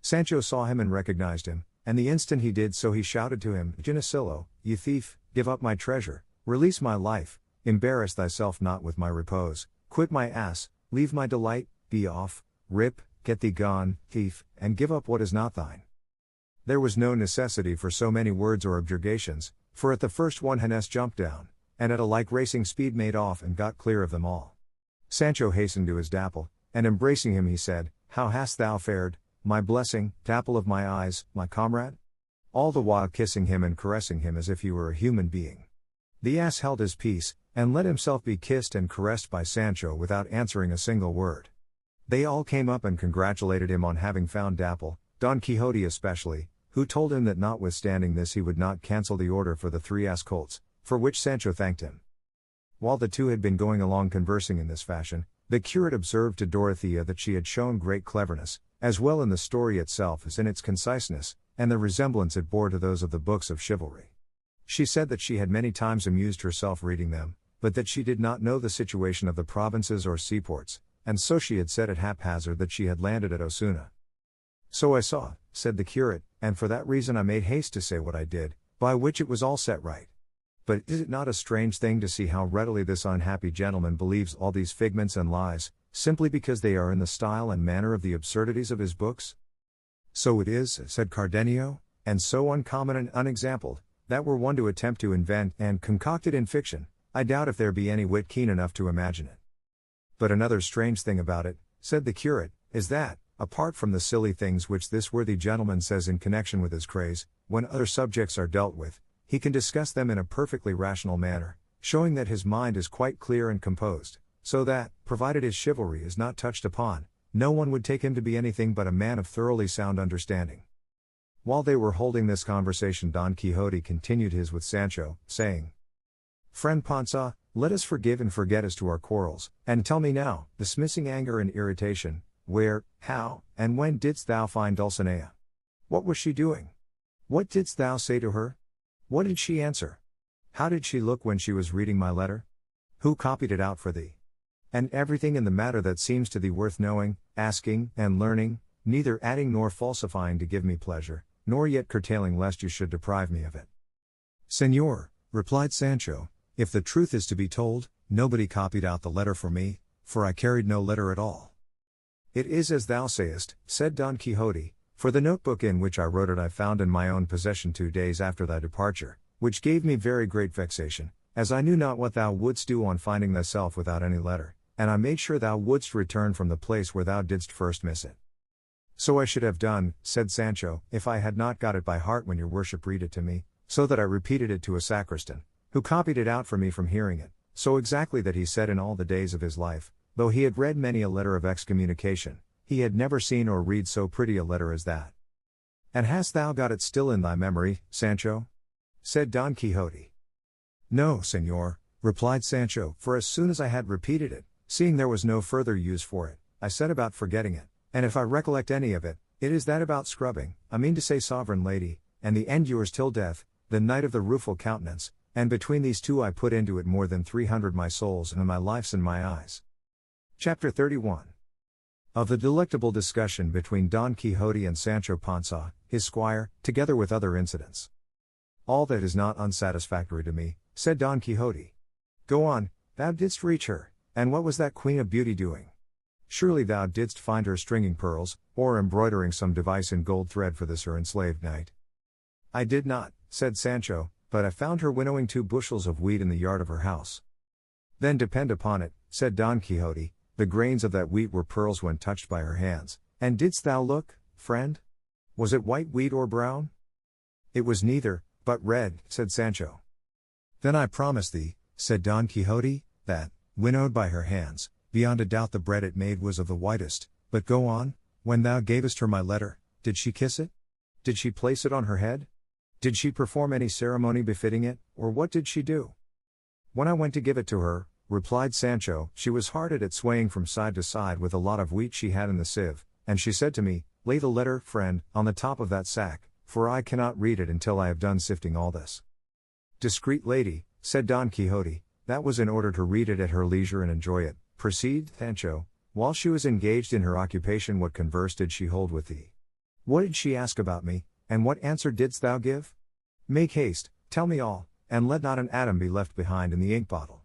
Sancho saw him and recognized him, and the instant he did so he shouted to him, Ginesillo, ye thief, give up my treasure, release my life, embarrass thyself not with my repose, quit my ass, leave my delight, be off, rip, get thee gone, thief, and give up what is not thine. There was no necessity for so many words or objurgations, for at the first one Ginesta jumped down, and at a like racing speed made off and got clear of them all. Sancho hastened to his Dapple, and embracing him he said, How hast thou fared, my blessing, Dapple of my eyes, my comrade? All the while kissing him and caressing him as if he were a human being. The ass held his peace, and let himself be kissed and caressed by Sancho without answering a single word. They all came up and congratulated him on having found Dapple, Don Quixote especially, who told him that notwithstanding this he would not cancel the order for the 3 ass colts, for which Sancho thanked him. While the two had been going along conversing in this fashion, the curate observed to Dorothea that she had shown great cleverness, as well in the story itself as in its conciseness, and the resemblance it bore to those of the books of chivalry. She said that she had many times amused herself reading them, but that she did not know the situation of the provinces or seaports, and so she had said at haphazard that she had landed at Osuna. So I saw, said the curate, and for that reason I made haste to say what I did, by which it was all set right. But is it not a strange thing to see how readily this unhappy gentleman believes all these figments and lies, simply because they are in the style and manner of the absurdities of his books? So it is, said Cardenio, and so uncommon and unexampled, that were one to attempt to invent and concoct it in fiction, I doubt if there be any wit keen enough to imagine it. But another strange thing about it, said the curate, is that, apart from the silly things which this worthy gentleman says in connection with his craze, when other subjects are dealt with, he can discuss them in a perfectly rational manner, showing that his mind is quite clear and composed, so that, provided his chivalry is not touched upon, no one would take him to be anything but a man of thoroughly sound understanding. While they were holding this conversation Don Quixote continued his with Sancho, saying, Friend Panza, let us forgive and forget as to our quarrels, and tell me now, dismissing anger and irritation, where, how, and when didst thou find Dulcinea? What was she doing? What didst thou say to her? What did she answer? How did she look when she was reading my letter? Who copied it out for thee? And everything in the matter that seems to thee worth knowing, asking, and learning, neither adding nor falsifying to give me pleasure, nor yet curtailing lest you should deprive me of it. Señor, replied Sancho, If the truth is to be told, nobody copied out the letter for me, for I carried no letter at all. It is as thou sayest, said Don Quixote, for the notebook in which I wrote it I found in my own possession 2 days after thy departure, which gave me very great vexation, as I knew not what thou wouldst do on finding thyself without any letter, and I made sure thou wouldst return from the place where thou didst first miss it. So I should have done, said Sancho, if I had not got it by heart when your worship read it to me, so that I repeated it to a sacristan, who copied it out for me from hearing it, so exactly that he said in all the days of his life, though he had read many a letter of excommunication, he had never seen or read so pretty a letter as that. And hast thou got it still in thy memory, Sancho? Said Don Quixote. No, señor, replied Sancho, for as soon as I had repeated it, seeing there was no further use for it, I set about forgetting it, and if I recollect any of it, it is that about scrubbing, I mean to say sovereign lady, and the endures till death, the knight of the rueful countenance, and between these two I put into it more than 300 my souls and my life's in my eyes. Chapter 31. Of the delectable discussion between Don Quixote and Sancho Panza, his squire, together with other incidents. All that is not unsatisfactory to me, said Don Quixote. Go on, thou didst reach her, and what was that Queen of Beauty doing? Surely thou didst find her stringing pearls, or embroidering some device in gold thread for this her enslaved knight. I did not, said Sancho, but I found her winnowing 2 bushels of wheat in the yard of her house. Then depend upon it, said Don Quixote, the grains of that wheat were pearls when touched by her hands, and didst thou look, friend? Was it white wheat or brown? It was neither, but red, said Sancho. Then I promise thee, said Don Quixote, that, winnowed by her hands, beyond a doubt the bread it made was of the whitest, but go on, when thou gavest her my letter, did she kiss it? Did she place it on her head? Did she perform any ceremony befitting it, or what did she do? When I went to give it to her, replied Sancho, she was hard at it swaying from side to side with a lot of wheat she had in the sieve, and she said to me, lay the letter, friend, on the top of that sack, for I cannot read it until I have done sifting all this. Discreet lady, said Don Quixote, that was in order to read it at her leisure and enjoy it. Proceed, Sancho, while she was engaged in her occupation what converse did she hold with thee? What did she ask about me, and what answer didst thou give? Make haste, tell me all, and let not an atom be left behind in the ink bottle.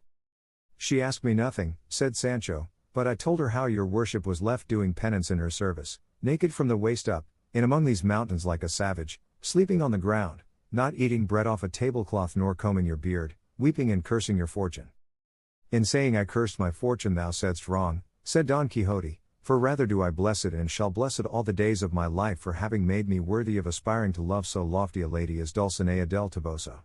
She asked me nothing, said Sancho, but I told her how your worship was left doing penance in her service, naked from the waist up, in among these mountains like a savage, sleeping on the ground, not eating bread off a tablecloth nor combing your beard, weeping and cursing your fortune. In saying I cursed my fortune thou saidst wrong, said Don Quixote, for rather do I bless it and shall bless it all the days of my life for having made me worthy of aspiring to love so lofty a lady as Dulcinea del Toboso.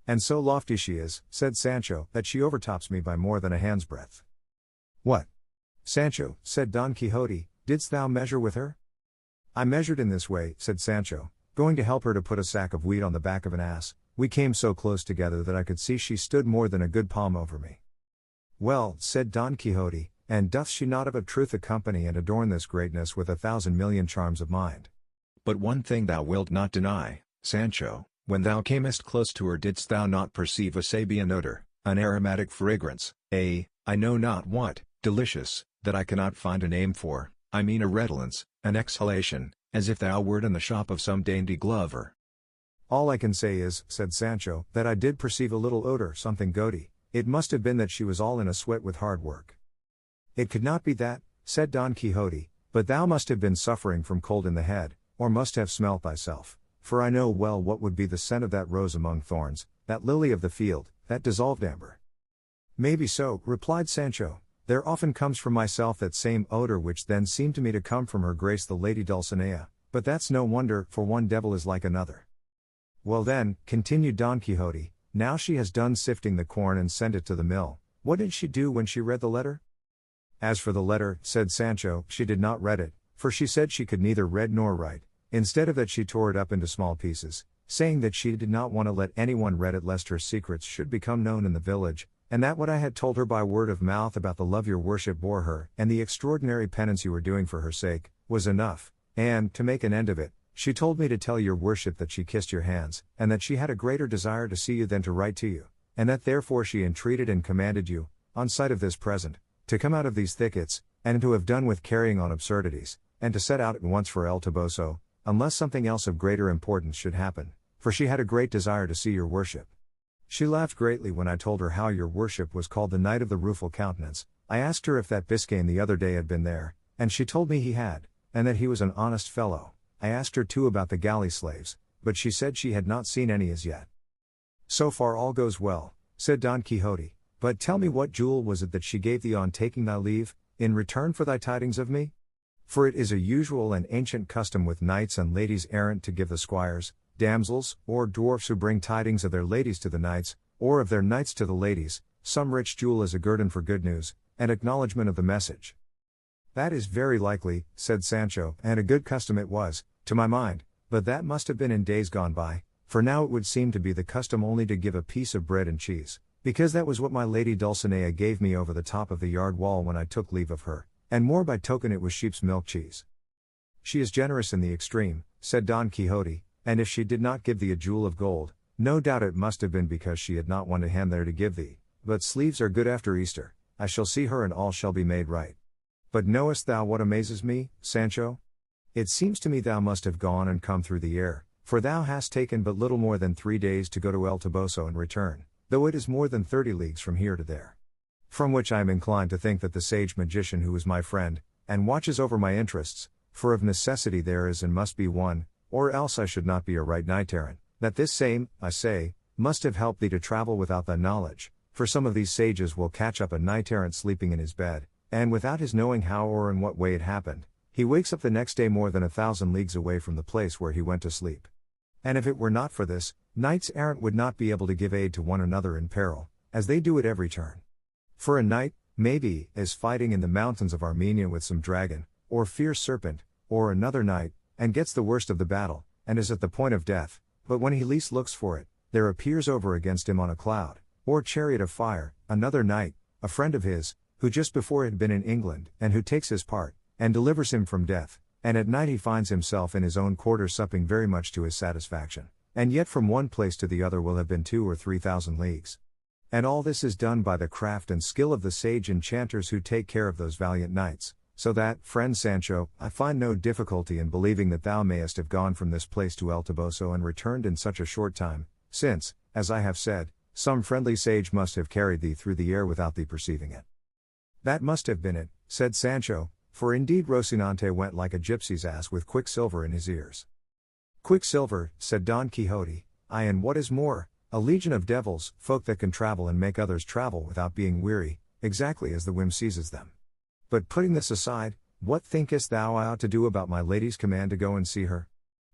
And so lofty she is, said Sancho, that she overtops me by more than a hand's breadth. What? Sancho, said Don Quixote, didst thou measure with her? I measured in this way, said Sancho, going to help her to put a sack of wheat on the back of an ass, we came so close together that I could see she stood more than a good palm over me. Well, said Don Quixote, and doth she not of a truth accompany and adorn this greatness with 1,000,000,000 charms of mind? But one thing thou wilt not deny, Sancho, when thou camest close to her didst thou not perceive a Sabian odor, an aromatic fragrance, I know not what, delicious, that I cannot find a name for, I mean a redolence, an exhalation, as if thou wert in the shop of some dainty glover. All I can say is, said Sancho, that I did perceive a little odor, something goaty, it must have been that she was all in a sweat with hard work. It could not be that, said Don Quixote, but thou must have been suffering from cold in the head, or must have smelt thyself, for I know well what would be the scent of that rose among thorns, that lily of the field, that dissolved amber. Maybe so, replied Sancho, there often comes from myself that same odor which then seemed to me to come from her grace the lady Dulcinea, but that's no wonder, for one devil is like another. Well then, continued Don Quixote, now she has done sifting the corn and sent it to the mill, what did she do when she read the letter? As for the letter, said Sancho, she did not read it, for she said she could neither read nor write. Instead of that she tore it up into small pieces, saying that she did not want to let anyone read it lest her secrets should become known in the village, and that what I had told her by word of mouth about the love your worship bore her and the extraordinary penance you were doing for her sake, was enough, and, to make an end of it, she told me to tell your worship that she kissed your hands, and that she had a greater desire to see you than to write to you, and that therefore she entreated and commanded you, on sight of this present, to come out of these thickets, and to have done with carrying on absurdities, and to set out at once for El Toboso, unless something else of greater importance should happen, for she had a great desire to see your worship. She laughed greatly when I told her how your worship was called the Knight of the Rueful Countenance. I asked her if that Biscayne the other day had been there, and she told me he had, and that he was an honest fellow. I asked her too about the galley slaves, but she said she had not seen any as yet. So far all goes well, said Don Quixote, but tell me what jewel was it that she gave thee on taking thy leave, in return for thy tidings of me? For it is a usual and ancient custom with knights and ladies errant to give the squires, damsels, or dwarfs who bring tidings of their ladies to the knights, or of their knights to the ladies, some rich jewel as a guerdon for good news, and acknowledgment of the message. That is very likely, said Sancho, and a good custom it was, to my mind, but that must have been in days gone by, for now it would seem to be the custom only to give a piece of bread and cheese, because that was what my lady Dulcinea gave me over the top of the yard wall when I took leave of her, and more by token it was sheep's milk cheese. She is generous in the extreme, said Don Quixote, and if she did not give thee a jewel of gold, no doubt it must have been because she had not one to hand there to give thee, but sleeves are good after Easter, I shall see her and all shall be made right. But knowest thou what amazes me, Sancho? It seems to me thou must have gone and come through the air, for thou hast taken but little more than 3 days to go to El Toboso and return, though it is more than 30 leagues from here to there. From which I am inclined to think that the sage magician who is my friend, and watches over my interests, for of necessity there is and must be one, or else I should not be a right knight-errant, that this same, I say, must have helped thee to travel without thy knowledge, for some of these sages will catch up a knight-errant sleeping in his bed, and without his knowing how or in what way it happened, he wakes up the next day more than 1,000 leagues away from the place where he went to sleep. And if it were not for this, knights-errant would not be able to give aid to one another in peril, as they do at every turn. For a knight, maybe, is fighting in the mountains of Armenia with some dragon, or fierce serpent, or another knight, and gets the worst of the battle, and is at the point of death, but when he least looks for it, there appears over against him on a cloud, or chariot of fire, another knight, a friend of his, who just before had been in England, and who takes his part, and delivers him from death, and at night he finds himself in his own quarter supping very much to his satisfaction, and yet from one place to the other will have been 2,000 or 3,000 leagues. And all this is done by the craft and skill of the sage enchanters who take care of those valiant knights, so that, friend Sancho, I find no difficulty in believing that thou mayest have gone from this place to El Toboso and returned in such a short time, since, as I have said, some friendly sage must have carried thee through the air without thee perceiving it. That must have been it, said Sancho, for indeed Rocinante went like a gypsy's ass with quicksilver in his ears. Quicksilver, said Don Quixote, aye, and what is more, a legion of devils, folk that can travel and make others travel without being weary, exactly as the whim seizes them. But putting this aside, what thinkest thou I ought to do about my lady's command to go and see her?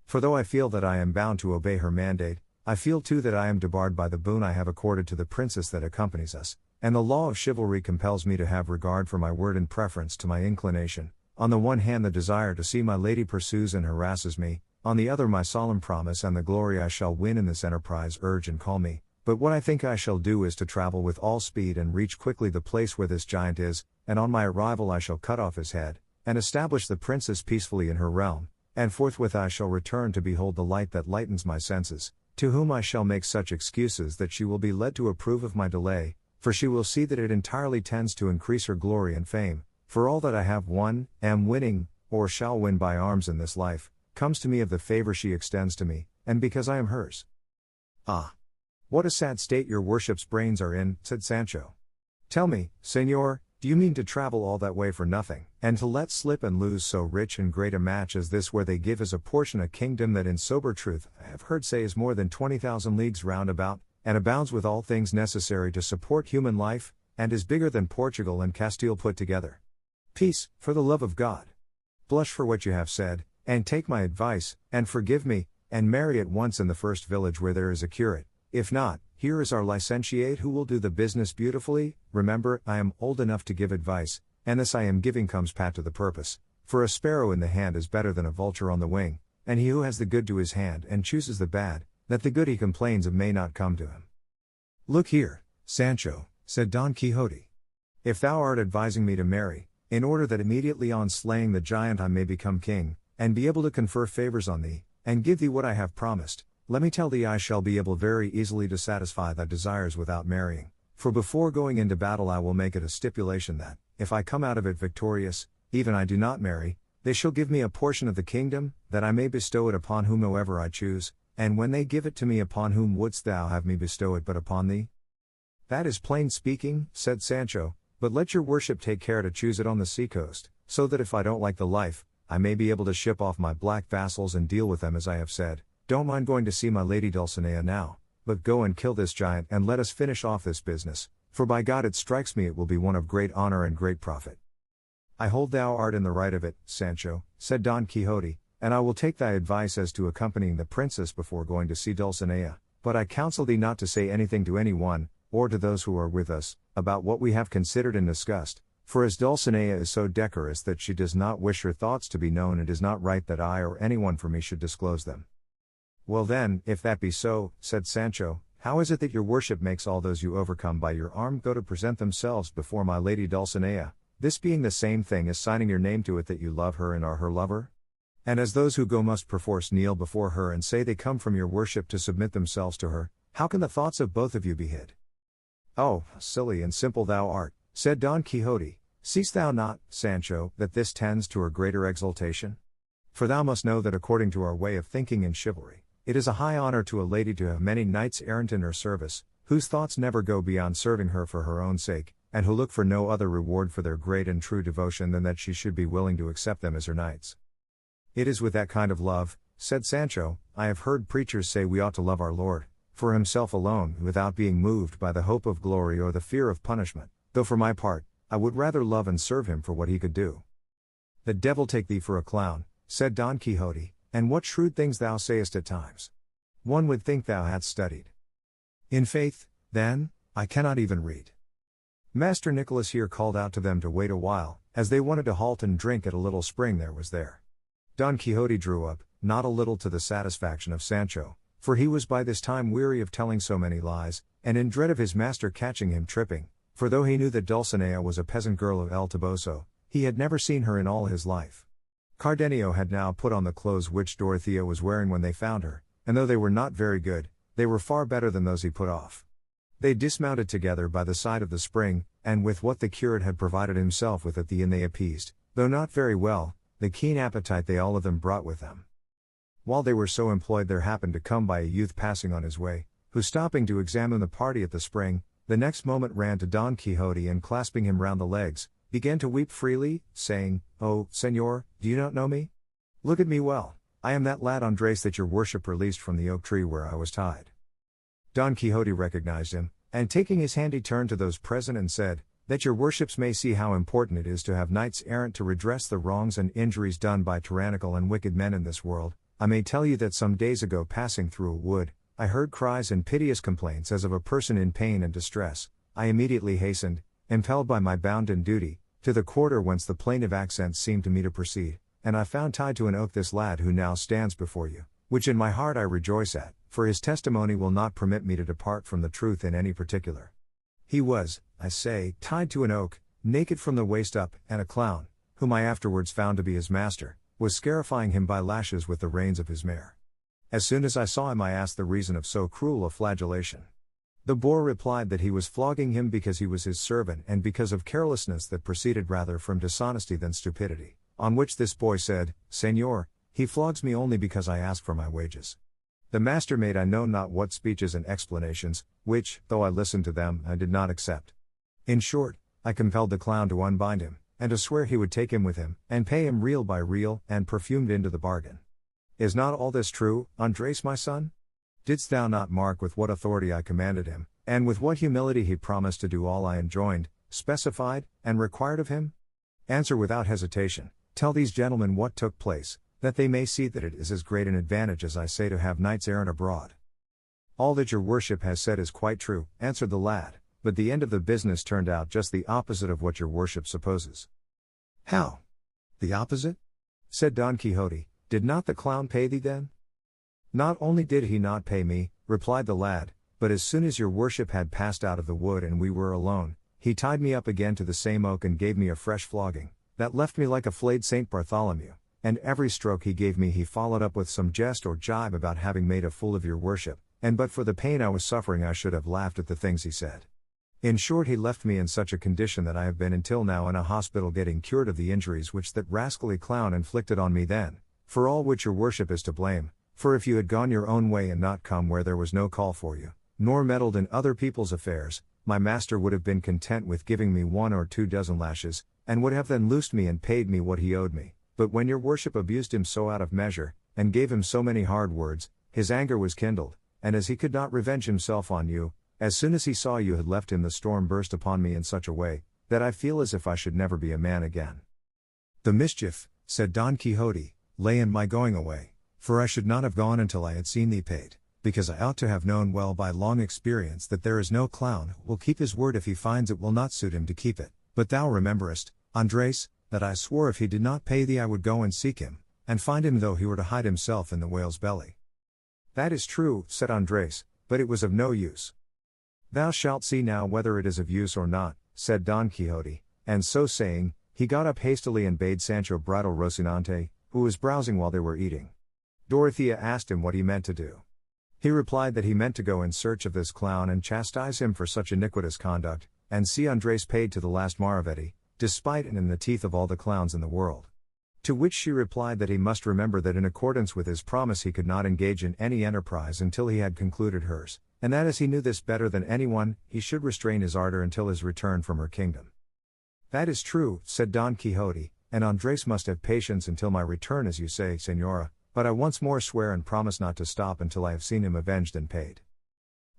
For though I feel that I am bound to obey her mandate, I feel too that I am debarred by the boon I have accorded to the princess that accompanies us, and the law of chivalry compels me to have regard for my word in preference to my inclination. On the one hand the desire to see my lady pursues and harasses me, on the other my solemn promise and the glory I shall win in this enterprise urge and call me, but what I think I shall do is to travel with all speed and reach quickly the place where this giant is, and on my arrival I shall cut off his head, and establish the princess peacefully in her realm, and forthwith I shall return to behold the light that lightens my senses, to whom I shall make such excuses that she will be led to approve of my delay, for she will see that it entirely tends to increase her glory and fame, for all that I have won, am winning, or shall win by arms in this life, comes to me of the favor she extends to me, and because I am hers. Ah! What a sad state your worship's brains are in, said Sancho. Tell me, señor, do you mean to travel all that way for nothing, and to let slip and lose so rich and great a match as this where they give as a portion a kingdom that in sober truth I have heard say is more than 20,000 leagues round about, and abounds with all things necessary to support human life, and is bigger than Portugal and Castile put together? Peace, for the love of God. Blush for what you have said, and take my advice, and forgive me, and marry at once in the first village where there is a curate. If not, here is our licentiate who will do the business beautifully. Remember, I am old enough to give advice, and this I am giving comes pat to the purpose, for a sparrow in the hand is better than a vulture on the wing, and he who has the good to his hand and chooses the bad, that the good he complains of may not come to him. Look here, Sancho, said Don Quixote. If thou art advising me to marry, in order that immediately on slaying the giant I may become king, and be able to confer favors on thee, and give thee what I have promised, let me tell thee I shall be able very easily to satisfy thy desires without marrying, for before going into battle I will make it a stipulation that, if I come out of it victorious, even I do not marry, they shall give me a portion of the kingdom, that I may bestow it upon whomsoever I choose, And when they give it to me, upon whom wouldst thou have me bestow it but upon thee? That is plain speaking, said Sancho, but let your worship take care to choose it on the seacoast, so that if I don't like the life, I may be able to ship off my black vassals and deal with them as I have said. Don't mind going to see my lady Dulcinea now, but go and kill this giant and let us finish off this business, for by God it strikes me it will be one of great honor and great profit. I hold thou art in the right of it, Sancho, said Don Quixote, and I will take thy advice as to accompanying the princess before going to see Dulcinea, but I counsel thee not to say anything to any one, or to those who are with us, about what we have considered and discussed, for as Dulcinea is so decorous that she does not wish her thoughts to be known, it is not right that I or anyone for me should disclose them. Well then, if that be so, said Sancho, how is it that your worship makes all those you overcome by your arm go to present themselves before my lady Dulcinea, this being the same thing as signing your name to it that you love her and are her lover? And as those who go must perforce kneel before her and say they come from your worship to submit themselves to her, how can the thoughts of both of you be hid? Oh, silly and simple thou art, said Don Quixote, seest thou not, Sancho, that this tends to her greater exaltation? For thou must know that according to our way of thinking in chivalry, it is a high honor to a lady to have many knights errant in her service, whose thoughts never go beyond serving her for her own sake, and who look for no other reward for their great and true devotion than that she should be willing to accept them as her knights. It is with that kind of love, said Sancho, I have heard preachers say we ought to love our Lord, for himself alone, without being moved by the hope of glory or the fear of punishment, though for my part, I would rather love and serve him for what he could do. The devil take thee for a clown, said Don Quixote, and what shrewd things thou sayest at times. One would think thou hadst studied. In faith, then, I cannot even read. Master Nicholas here called out to them to wait a while, as they wanted to halt and drink at a little spring there was there. Don Quixote drew up, not a little to the satisfaction of Sancho, for he was by this time weary of telling so many lies, and in dread of his master catching him tripping, for though he knew that Dulcinea was a peasant girl of El Toboso, he had never seen her in all his life. Cardenio had now put on the clothes which Dorothea was wearing when they found her, and though they were not very good, they were far better than those he put off. They dismounted together by the side of the spring, and with what the curate had provided himself with at the inn they appeased, though not very well, the keen appetite they all of them brought with them. While they were so employed there happened to come by a youth passing on his way, who stopping to examine the party at the spring, the next moment ran to Don Quixote and clasping him round the legs, began to weep freely, saying, Oh, Señor, do you not know me? Look at me well, I am that lad Andres that your worship released from the oak tree where I was tied. Don Quixote recognized him, and taking his hand he turned to those present and said, That your worships may see how important it is to have knights errant to redress the wrongs and injuries done by tyrannical and wicked men in this world, I may tell you that some days ago passing through a wood, I heard cries and piteous complaints as of a person in pain and distress. I immediately hastened, impelled by my bounden duty, to the quarter whence the plaintive accents seemed to me to proceed, and I found tied to an oak this lad who now stands before you, which in my heart I rejoice at, for his testimony will not permit me to depart from the truth in any particular. He was, I say, tied to an oak, naked from the waist up, and a clown, whom I afterwards found to be his master, was scarifying him by lashes with the reins of his mare. As soon as I saw him I asked the reason of so cruel a flagellation. The boor replied that he was flogging him because he was his servant and because of carelessness that proceeded rather from dishonesty than stupidity, on which this boy said, Señor, he flogs me only because I ask for my wages. The master made I know not what speeches and explanations, which, though I listened to them, I did not accept. In short, I compelled the clown to unbind him, and to swear he would take him with him, and pay him real by real, and perfumed into the bargain. Is not all this true, Andres my son? Didst thou not mark with what authority I commanded him, and with what humility he promised to do all I enjoined, specified, and required of him? Answer without hesitation, tell these gentlemen what took place, that they may see that it is as great an advantage as I say to have knights errant abroad. All that your worship has said is quite true, answered the lad, but the end of the business turned out just the opposite of what your worship supposes. How? The opposite? Said Don Quixote, did not the clown pay thee then? Not only did he not pay me, replied the lad, but as soon as your worship had passed out of the wood and we were alone, he tied me up again to the same oak and gave me a fresh flogging, that left me like a flayed Saint Bartholomew, and every stroke he gave me he followed up with some jest or jibe about having made a fool of your worship, and but for the pain I was suffering I should have laughed at the things he said. In short he left me in such a condition that I have been until now in a hospital getting cured of the injuries which that rascally clown inflicted on me then, for all which your worship is to blame, for if you had gone your own way and not come where there was no call for you, nor meddled in other people's affairs, my master would have been content with giving me 1 or 2 dozen lashes, and would have then loosed me and paid me what he owed me. But when your worship abused him so out of measure, and gave him so many hard words, his anger was kindled, and as he could not revenge himself on you, as soon as he saw you had left him, the storm burst upon me in such a way, that I feel as if I should never be a man again. The mischief, said Don Quixote, lay in my going away, for I should not have gone until I had seen thee paid, because I ought to have known well by long experience that there is no clown who will keep his word if he finds it will not suit him to keep it. But thou rememberest, Andres, that I swore if he did not pay thee I would go and seek him, and find him though he were to hide himself in the whale's belly. That is true, said Andres, but it was of no use. Thou shalt see now whether it is of use or not, said Don Quixote, and so saying, he got up hastily and bade Sancho bridle Rocinante, who was browsing while they were eating. Dorothea asked him what he meant to do. He replied that he meant to go in search of this clown and chastise him for such iniquitous conduct, and see Andres paid to the last maravedì, despite and in the teeth of all the clowns in the world. To which she replied that he must remember that in accordance with his promise he could not engage in any enterprise until he had concluded hers, and that as he knew this better than anyone, he should restrain his ardor until his return from her kingdom. That is true, said Don Quixote, and Andres must have patience until my return as you say, Señora, but I once more swear and promise not to stop until I have seen him avenged and paid.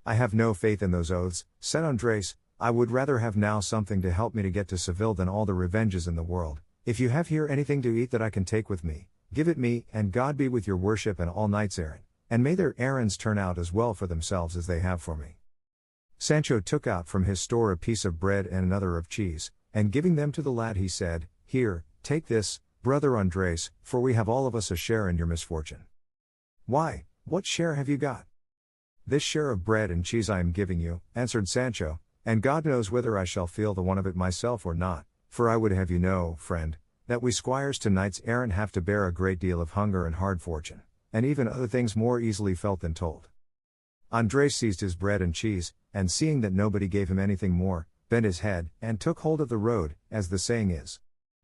I have no faith in those oaths, said Andres. I would rather have now something to help me to get to Seville than all the revenges in the world. If you have here anything to eat that I can take with me, give it me, and God be with your worship and all knights errant, and may their errands turn out as well for themselves as they have for me. Sancho took out from his store a piece of bread and another of cheese, and giving them to the lad he said, Here, take this, brother Andres, for we have all of us a share in your misfortune. Why, what share have you got? This share of bread and cheese I am giving you, answered Sancho, and God knows whether I shall feel the want of it myself or not, for I would have you know, friend, that we squires to knights errant have to bear a great deal of hunger and hard fortune, and even other things more easily felt than told. Andres seized his bread and cheese, and seeing that nobody gave him anything more, bent his head, and took hold of the road, as the saying is.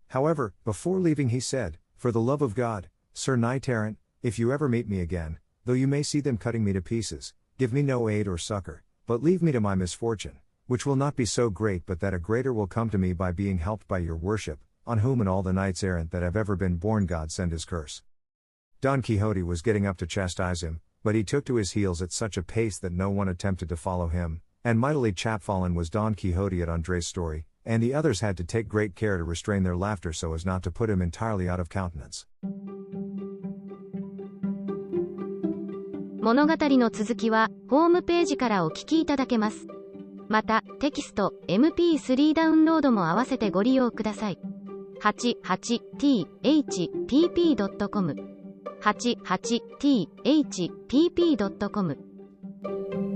However, before leaving he said, For the love of God, Sir Knight errant, if you ever meet me again, though you may see them cutting me to pieces, give me no aid or succor, but leave me to my misfortune, which will not be so great but that a greater will come to me by being helped by your worship, on whom and all the knights errant that have ever been born God send his curse. Don Quixote was getting up to chastise him, but he took to his heels at such a pace that no one attempted to follow him, and mightily chapfallen was Don Quixote at Andres' story, and the others had to take great care to restrain their laughter so as not to put him entirely out of countenance.
物語の続きは、ホームページからお聞きいただけます。また、テキスト、MP3 ダウンロードも合わせてご利用ください。88thpp.com 88thpp.com